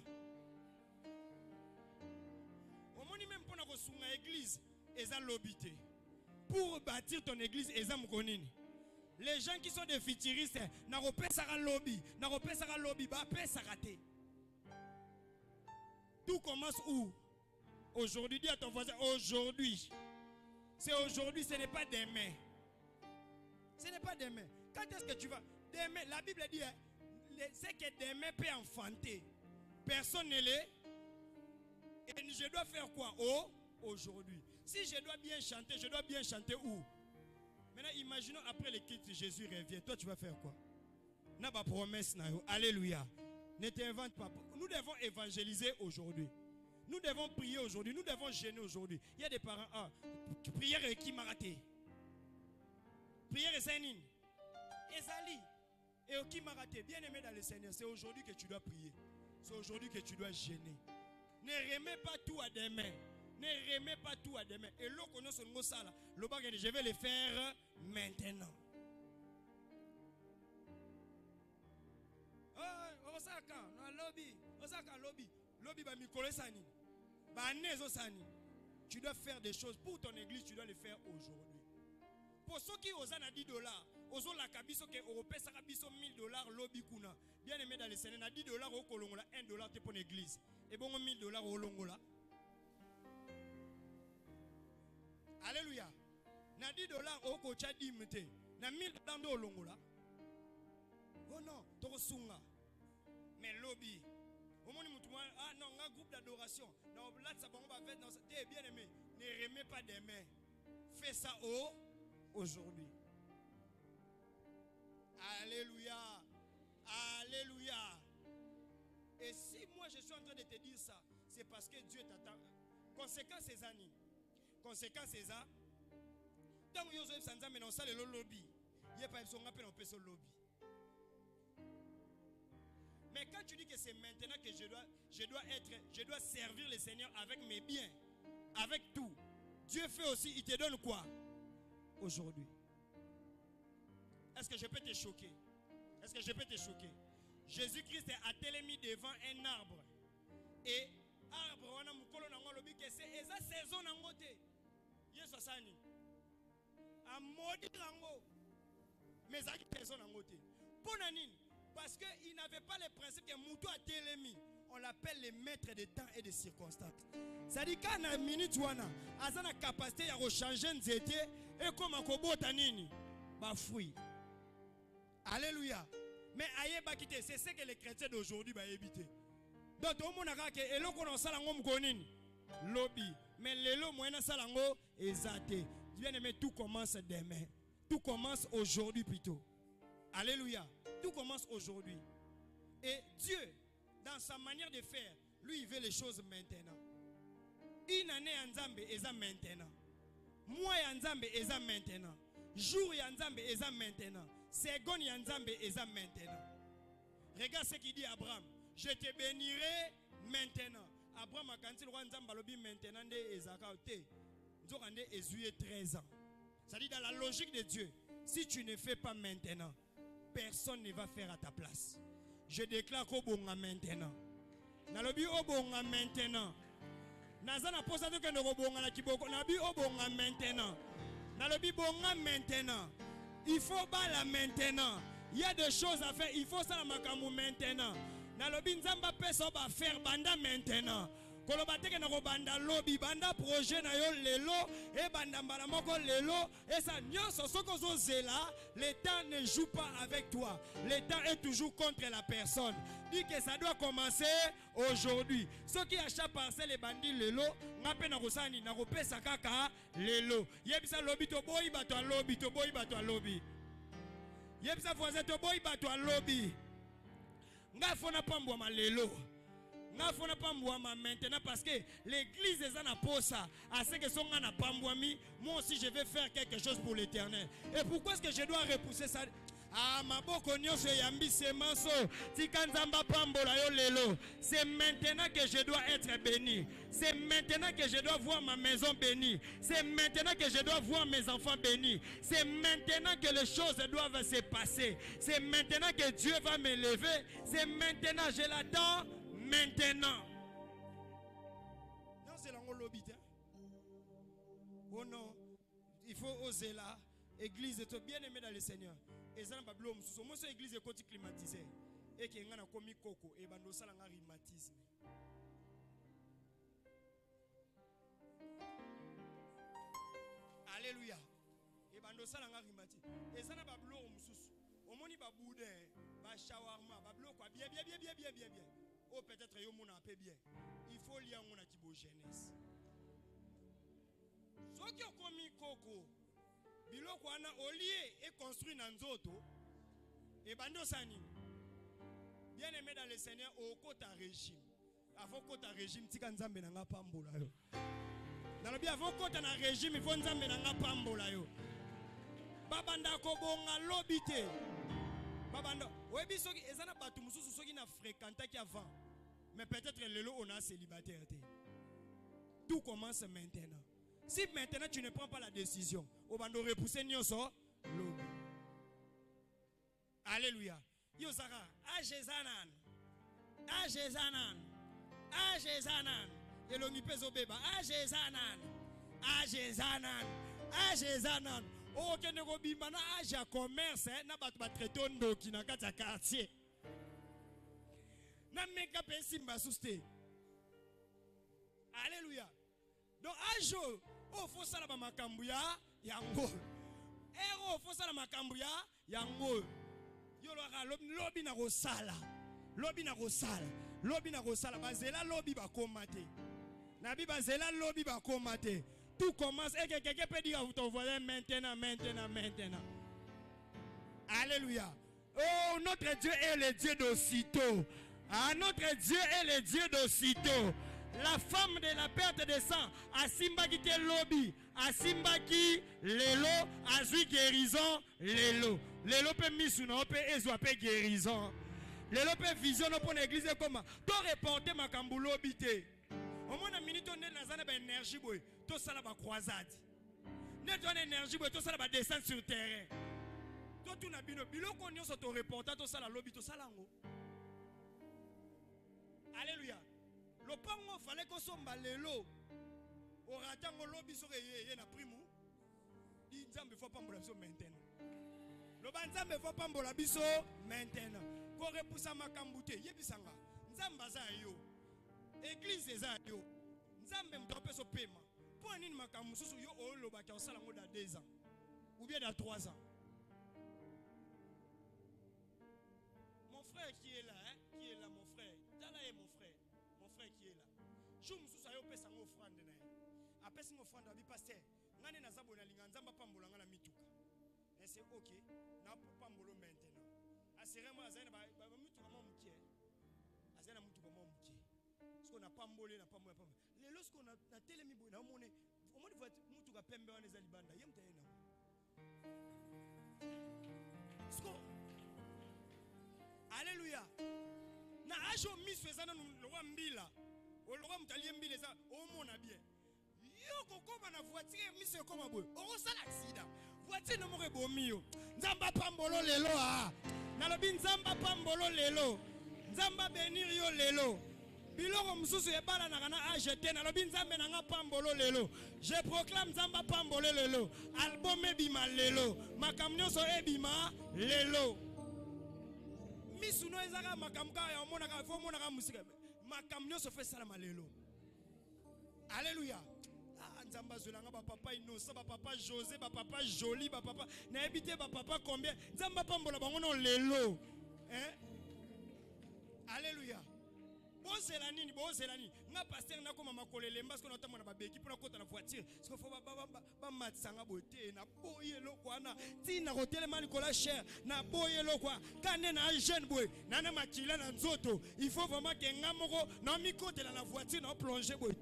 Au moment même pour nous l'église, ils ont l'obité. Pour bâtir ton église, ils ont connu. Les gens qui sont des futuristes, n'ont pas ça lobby, n'ont pas ça lobby, bah pas ça raté. Tout commence où? Aujourd'hui, dis à ton voisin, aujourd'hui. C'est aujourd'hui, ce n'est pas demain. Ce n'est pas demain. Quand est-ce que tu vas? Demain, la Bible dit, c'est que demain peut enfanter. Personne ne l'est. Et je dois faire quoi? Aujourd'hui. Si je dois bien chanter où? Maintenant, imaginons après le culte, Jésus revient. Toi, tu vas faire quoi? N'a pas promesse. Alléluia. Ne t'invente pas. Nous devons évangéliser aujourd'hui. Nous devons prier aujourd'hui. Nous devons gêner aujourd'hui. Il y a des parents. Prière qui m'a raté. Prière et Sénin. Ezali. Et qui m'a raté. Bien aimé dans le Seigneur. C'est aujourd'hui que tu dois prier. C'est aujourd'hui que tu dois gêner. Ne remets pas tout à demain. Ne remets pas tout à demain. Et l'eau qu'on a sur le salle, je vais le faire maintenant. Osaka, no lobby. Osaka lobby. Lobby ba mikole sani. Ba nezo sani. Tu dois faire des choses pour ton église, tu dois le faire aujourd'hui. Pour ceux qui osent na $10, ozo la kabiso ke européen ça kabiso $1000 lobby kuna. Bien aimé dans le Seigneur, na $10 au kolongola, $1 te pour l'église. Et bon $1000 au longola. Alléluia. Na $10 au kocha dimete. Na $1000 au longola. Oh non, toko sunga. Mais lobby. Au moment où ah non, un groupe d'adoration. Non, là ça va faire dans t'es bien aimé. Ne remets pas demain. Fais ça aujourd'hui. Alléluia. Alléluia. Et si moi je suis en train de te dire ça, c'est parce que Dieu t'attend. Conséquence ces années. Conséquence c'est ça. Tant que vous avez mais non ça le lobby. Il y a pas besoin d'appel on peut se lobby. Mais quand tu dis que c'est maintenant que je dois servir le Seigneur avec mes biens, avec tout, Dieu fait aussi, il te donne quoi? Aujourd'hui. Est-ce que je peux te choquer? Est-ce que je peux te choquer? Jésus-Christ a télémis devant un arbre. Et arbre, on a mukolo nango lobi que c'est sa saison nango te. Yesu sani. A maudit nango. Mais ça qui saison nango te. Ponanine. Parce qu'il n'avait pas le principe que Moutou a télémis. On l'appelle le maître des temps et des circonstances. Ça dit qu'à une minute, il a la capacité de changer nzete et comme un kobo tanini. Bah fouille. Alléluia. Mais aïe bakite, c'est ce que les chrétiens d'aujourd'hui va éviter. Donc tout le monde a dit que et l'on salango mkonini lobby. Mais le lo moyen salango exaté. Bien aimé, tout commence demain. Tout commence aujourd'hui plutôt. Alléluia. Tout commence aujourd'hui. Et Dieu, dans sa manière de faire, lui, il veut les choses maintenant. Une année en Zambie, et ça maintenant. Mois en Zambie, et ça maintenant. Jour en Zambie, et ça maintenant. Seconde en Zambie, et ça maintenant. Regarde ce qu'il dit à Abraham. Je te bénirai maintenant. Abraham a quand il roi Nzambalobi maintenant, et Zakaote. Nous avons 13 ans. Ça dit dans la logique de Dieu, si tu ne fais pas maintenant, personne ne va faire à ta place. Je déclare qu'au bon maintenant. Nalobi au bon maintenant. Nazana posa de que nous bon na kiboko. Nabi au bon maintenant. Nalobi bon maintenant. Il faut bala maintenant. Il y a des choses à faire. Il faut ça makamu maintenant. Nalobi nzamba pesa ba faire banda maintenant. Kolobate na ko banda lobby banda projet na yo lelo e banda mbala moko lelo et ça nyonso soko zo zela, le temps ne joue pas avec toi. Le temps est toujours contre la personne. Dis que ça doit commencer aujourd'hui. Ceux qui achètent parcelle et bandit lelo, ngape na kosani na kopesa kaka lelo. Yebisa lobby to boy bato lobby to boy bato lobby. Yebisa voisin to boy bato lobby. Ngafona pambwa malelo. Ngafona pambouama maintenant parce que l'église est en posa. À ce que son gars n'a pas moi aussi je vais faire quelque chose pour l'éternel. Et pourquoi est-ce que je dois repousser ça? Ah, maboko nyonso yambi semanso. Tikanzamba pambola yo lelo. C'est maintenant que je dois être béni. C'est maintenant que je dois voir ma maison bénie. C'est maintenant que je dois voir mes enfants bénis. C'est maintenant que les choses doivent se passer. C'est maintenant que Dieu va me lever. C'est maintenant, je l'attends maintenant. Non, c'est là où l'obit. Oh non, il faut oser là. Église est bien aimée dans le Seigneur. Et ça n'a pas blâme. Moi, c'est l'église est côté climatisée. Et qui est en commis coco. Et bando ça n'a rhumatisme. Alléluia. Et bando ça n'a rhumatisme. Et ça n'a pas blâme. Au moins il va boudin, va shawarma, va bloquer bien. Oh peut-être yo mon un peu bien. Il faut lire mon atibo jeunesse. Ce qui a commis coco. Biloko wana olie et construit dans nzoto et bando sani bien aimé dans le Seigneur au côté régime avant côté régime tika nzambe nanga pambola yo dans le bien avant côté na régime il faut nzambe nanga pambola yo babanda ko bonga lobité babanda webi soki ezana batu mususu soki na fréquenta qui avant mais peut-être lelo on a célibataire. Tout commence maintenant. Si maintenant tu ne prends pas la décision, on va nous repousser nyoso lobi. Alléluia. Yosara, ajezanan. Elongi peso beba, ajezanan. Oh kende ko bimba na aja commerce na batu ba tretondo ki na kati ya quartier. Na meka pe simba suste. Alléluia. Donc ajo oh faut ça la makambu ya yango. Ero faut ça la makambu ya yango. Yo lobi na rosala. Lobi na rosala bazela lobi ba komate. Na bi bazela lobi ba komate. Tout commence et que quelqu'un peut dire à ton voisin maintenant. Alléluia. Oh, notre Dieu est le Dieu d'aussitôt. Ah, notre Dieu est le Dieu d'aussitôt. La femme de la perte de sang, a Simbaki ke lobby, a Simbaki lelo, a zui guérison lelo. Lelo pe misuna, pe ezwa pe guérison. Lelo pe vision pour l'église comme to reporter makambu lobby te. Au moins une minute on est dans une énergie boy, tout ça là ba croisade. Ne donne énergie boy, tout ça là ba descendre sur terrain. Toi tout na bino qu'on y to reporter tout ça là lobby tout ça là ngo. Alléluia. Le pango fallait qu'on somba lelo. Au ratango lobby sur ye na primu. Di nzambe faut pas mbola biso maintenant. Le banzambe faut pas mbola biso maintenant. Ko repusa makambute yebisanga. Nzamba za yo. Église eza yo. Nzambe mtope so pema. Pour nini makambu susu yo oloba ka osala ngo da 2 ans ou bien da 3 ans. Mon frère qui est là, hein? Qui est là mon frère? Tala est mon frère. Mon frère qui est là. Chou mususu ayo pesa ngo offrande na ye. Apesi ngo offrande abi pasteur. Ngane na zabo na linga nzamba pambola ngana mituka. Et c'est OK. Na pambolo maintenant. Asirema azana ba mituka mo mukie. Azana mutuka mo mukie. Ce qu'on a pambolé na pambola pambola. Les lorsqu'on a telemi boy na mone au moins voit mutuka pembe wana za libanda yemta yena. Sko Alléluia. Na ajo miswezana no mbila. O lo mtalie mbile za o mona bien. Yo kokoma na voiture mise koma boy. O sala accident. Voiture no more bomio. Nzamba pambolo lelo ah. Na lobi nzamba pambolo lelo. Nzamba benir yo lelo. Biloko mususu ebala na kana ajeter na lobi nzambe na nga pambolo lelo. Je proclame nzamba pambolo lelo. Album ebima lelo. Makamnyoso ebima lelo. Misuno ezaka makamka ya omona ka fo mona ka musika. Makamnyoso fe sala malelo. Alléluia. Ah nzamba zolanga ba papa Innocent, ba papa José, ba papa Joli, ba papa na habité ba papa combien nzamba pambola bango no lelo. Hein? Alléluia. Bozela nini nga pasteur na koma makolele parce qu'on entend na ba beki pour na kota na voiture parce qu'il faut ba matsanga bote na boyelo kwana ti na hotelema Nicolas cher na boyelo kwa kane na jeune boy na na makila na nzoto il faut vraiment que nga moko na mikote na voiture na plonger boy.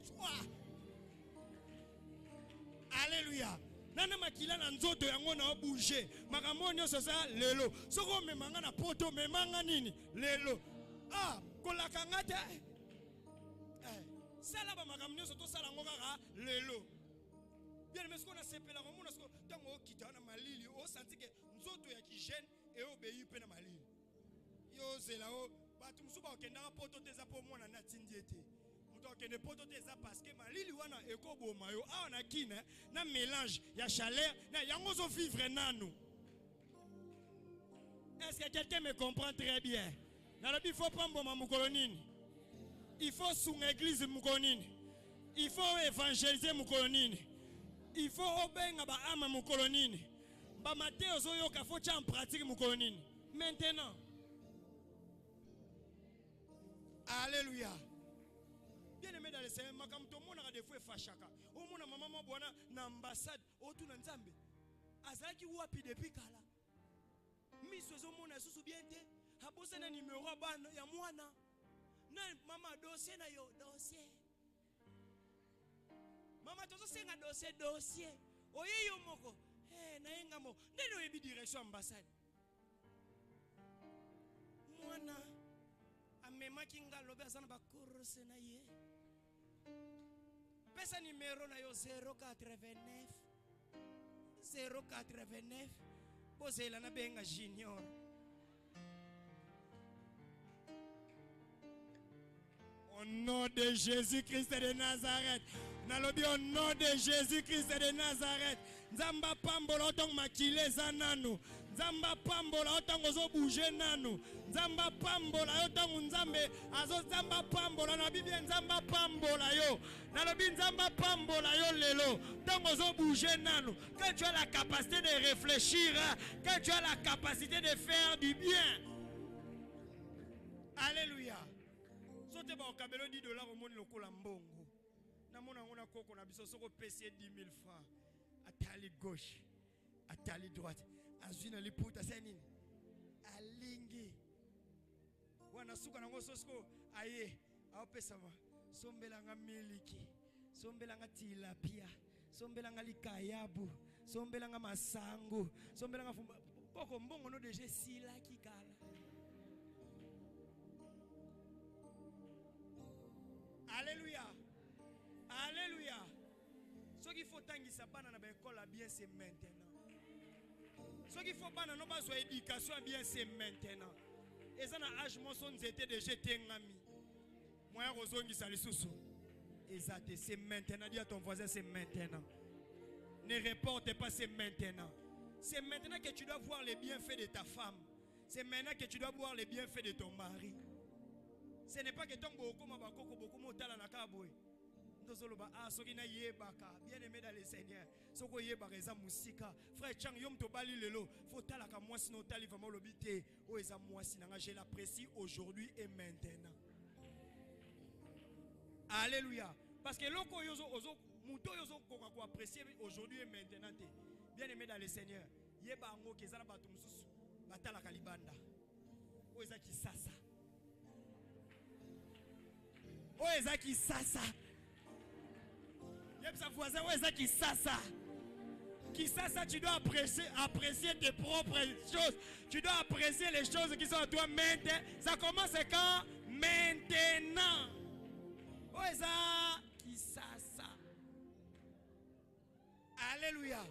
Alléluia. nana makila na nzoto yango na bouger makambo nyonso sa lelo soko memanga na poto memanga nini lelo kolaka ngate sala ba makambo nyonso to sala ngo kaka lelo bien mais ce qu'on a sepela ko mona soko tango okita na malili o senti que nzoto ya kijene e obéi pe na malili yo zela o batu musuba okenda ka poto teza po mona na tindiete muto okende poto teza parce que malili wana ekoboma yo na kina na mélange ya chaleur na yango zo vivre nanu. Est-ce que quelqu'un me comprend très bien? Il faut prendre mon moukolonine. Il faut sous l'église moukolonine. Il faut évangéliser moukolonine. Il faut obéir à ma moukolonine. Ba matin ozoyo ka faut en pratique moukolonine. Maintenant. Alléluia. Bien aimé dans le Seigneur, makam to mona ka defo fashaka. O mona mama bwana na ambassade o tu na Nzambe. Azaki wapi depuis kala. Miso zo mona susu bien te. Habosa na numéro bana ya mwana. Na mama dossier na yo dossier. Mama tozo senga dossier. Oye yo moko. Na yenga mo. Neno yebi direction ambassade. Mwana amema kinga lobe azana ba course na ye. Pesa numéro na yo 089 089 Bozela na benga junior. Au nom de Jésus-Christ de Nazareth. Nalobi au nom de Jésus-Christ de Nazareth. Nzamba pambola otong makile zananu. Nzamba pambola otong ozo bouger nanu. Nzamba pambola otong nzambe azo nzamba pambola na Biblia nzamba pambola yo. Nalobi nzamba pambola yo lelo. Tong ozo bouger nanu. Quand tu as la capacité de réfléchir, quand tu as la capacité de faire du bien. Alléluia. Sote ba okabelo $10 au monde lokola mbongo. Na mona ngona koko na biso soko pese 10,000 francs. Atali gauche, atali droite. Azwina liputa senini. Alingi. Wana suka nango sosko aye. Aopesama. Sombelanga miliki. Sombelanga tilapia. Sombelanga likayabu. Sombelanga masangu. Sombelanga fumba. Koko mbongo no deje sila kikala. Alléluia. Alléluia. Ce qu'il faut tangisa bana na école bien c'est maintenant. Ce qu'il faut bana no bazo éducation bien c'est maintenant. Et ça na âge mon son étaient déjà tengami. Moi rozongisa lisusu. Exact, c'est maintenant. Dis à ton voisin c'est maintenant. Ne reporte pas, c'est maintenant. C'est maintenant que tu dois voir les bienfaits de ta femme. C'est maintenant que tu dois voir les bienfaits de ton mari. Ce n'est pas que ton beaucoup mabakoko beaucoup motala na kaboy. Ndozoloba sokina yebaka bien aimé dans le Seigneur. Soko yeba reza musika. Frère Chang yom to bali lelo. Faut tala ka moi sino tali vraiment lobité. O eza moi sinanga je l'apprécie aujourd'hui et maintenant. Alléluia. Parce que loko yozo ozo muto yozo koka ko apprécier aujourd'hui et maintenant. Bien aimé dans le Seigneur. Yeba ngo kezala batu mususu. Batala kalibanda. O eza kisasa. O eza kisasa. Yebsa voisin o eza kisasa. Kisasa, tu dois apprécier tes propres choses. Tu dois apprécier les choses qui sont à toi maintenant. Ça commence quand? Maintenant. O eza kisasa. Alléluia.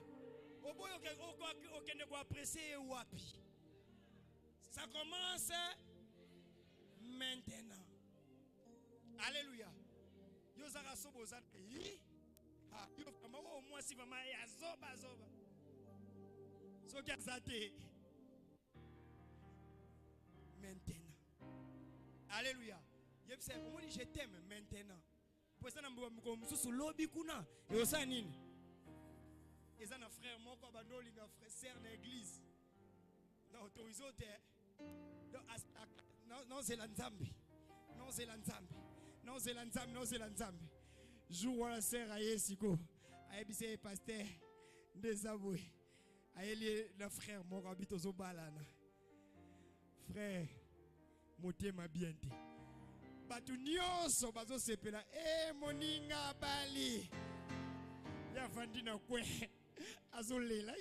Au bout de quoi apprécier wapi. Ça commence maintenant. Alléluia. Yo zara sobo zan. Yo kama wo moi si mama ya zoba. So kazate. Maintenant. Alléluia. Yebse omoni je t'aime maintenant. Pour ça na mbo msusu lobi kuna. Yo sa nini? Eza na frère moko bandoli na frère sœur na église. Na autorisote. Non c'est la Nzambi. Non c'est la Nzambi. Non c'est la Nzambi, non c'est la Nzambi. Jour wala sœur aye siko. Aye bise pasteur Ndezabwe. Aye li na frère moko habite zo balana. Frère motema bien te. Batu nyonso bazo sepela moninga bali. Ya vandi na kwe. azolela.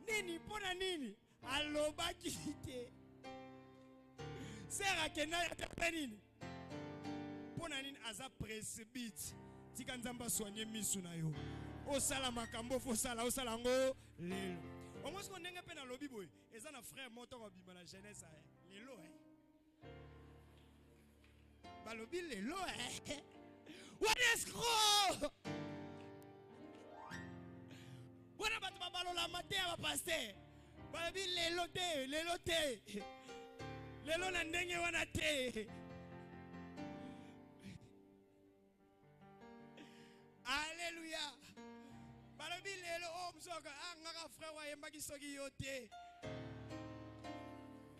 Nini pona nini? Aloba kite. Sera kena ya nini? Pona nini aza presbyte. Tika nzamba soigner misu na yo. Osala makambo fo sala osala ngo lelo. Omo sko ndenge pe na lobi boy. Eza na frère moto ko bima na jeunesse lelo Balobi lelo What is crow? Wana batu babalola mate ya pasteur. Balobi lelo te. Lelo na ndenge wana te. Alléluia. Balobi lelo msoka ngaka frère wa yembaki soki yote.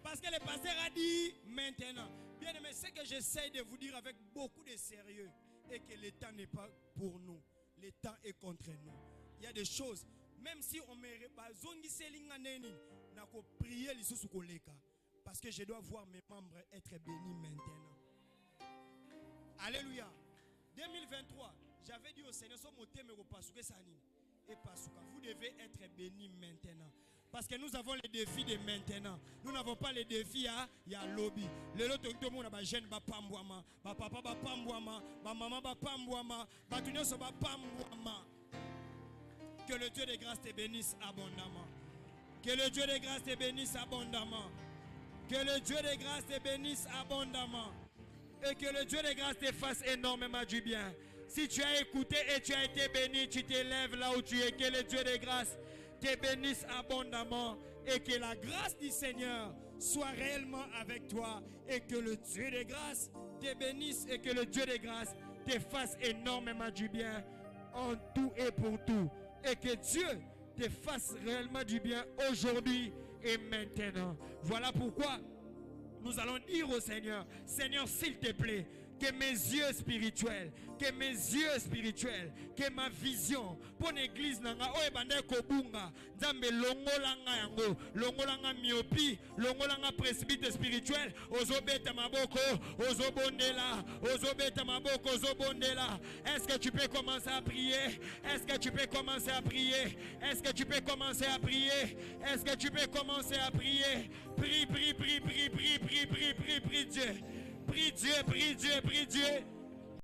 Parce que le pasteur a dit maintenant. Bien aimé, c'est que j'essaie de vous dire avec beaucoup de sérieux et que le temps n'est pas pour nous. Le temps est contre nous. Il y a des choses, même si on me prier parce que je dois voir mes membres être bénis maintenant. Alléluia. 2023, j'avais dit au Seigneur, vous devez être bénis maintenant. Parce que nous avons les défis de maintenant. Nous n'avons pas les défis à lobby. Le lot de monde ba jeune ba pambouama, ba papa ba pambouama, ba maman ba pambouama, ba tunyo so ba pambouama. Que le Dieu de grâce te bénisse abondamment. Que le Dieu de grâce te bénisse abondamment. Que le Dieu de grâce te bénisse abondamment. Et que le Dieu de grâce te fasse énormément du bien. Si tu as écouté et tu as été béni, tu t'élèves là où tu es. Que le Dieu de grâce te bénisse abondamment et que la grâce du Seigneur soit réellement avec toi et que le Dieu de grâce te bénisse et que le Dieu de grâce te fasse énormément du bien en tout et pour tout et que Dieu te fasse réellement du bien aujourd'hui et maintenant. Voilà pourquoi nous allons dire au Seigneur, Seigneur, s'il te plaît, que mes yeux spirituels, que ma vision pour l'église nanga oye bande kobunga nzambe longolanga yango, longolanga myopie, longolanga presbyte spirituel, ozobeta maboko, ozobondela, ozobeta maboko, ozobondela. Est-ce que tu peux commencer à prier? Est-ce que tu peux commencer à prier? Est-ce que tu peux commencer à prier? Est-ce que tu peux commencer à prier? Prie Dieu. Prie Dieu.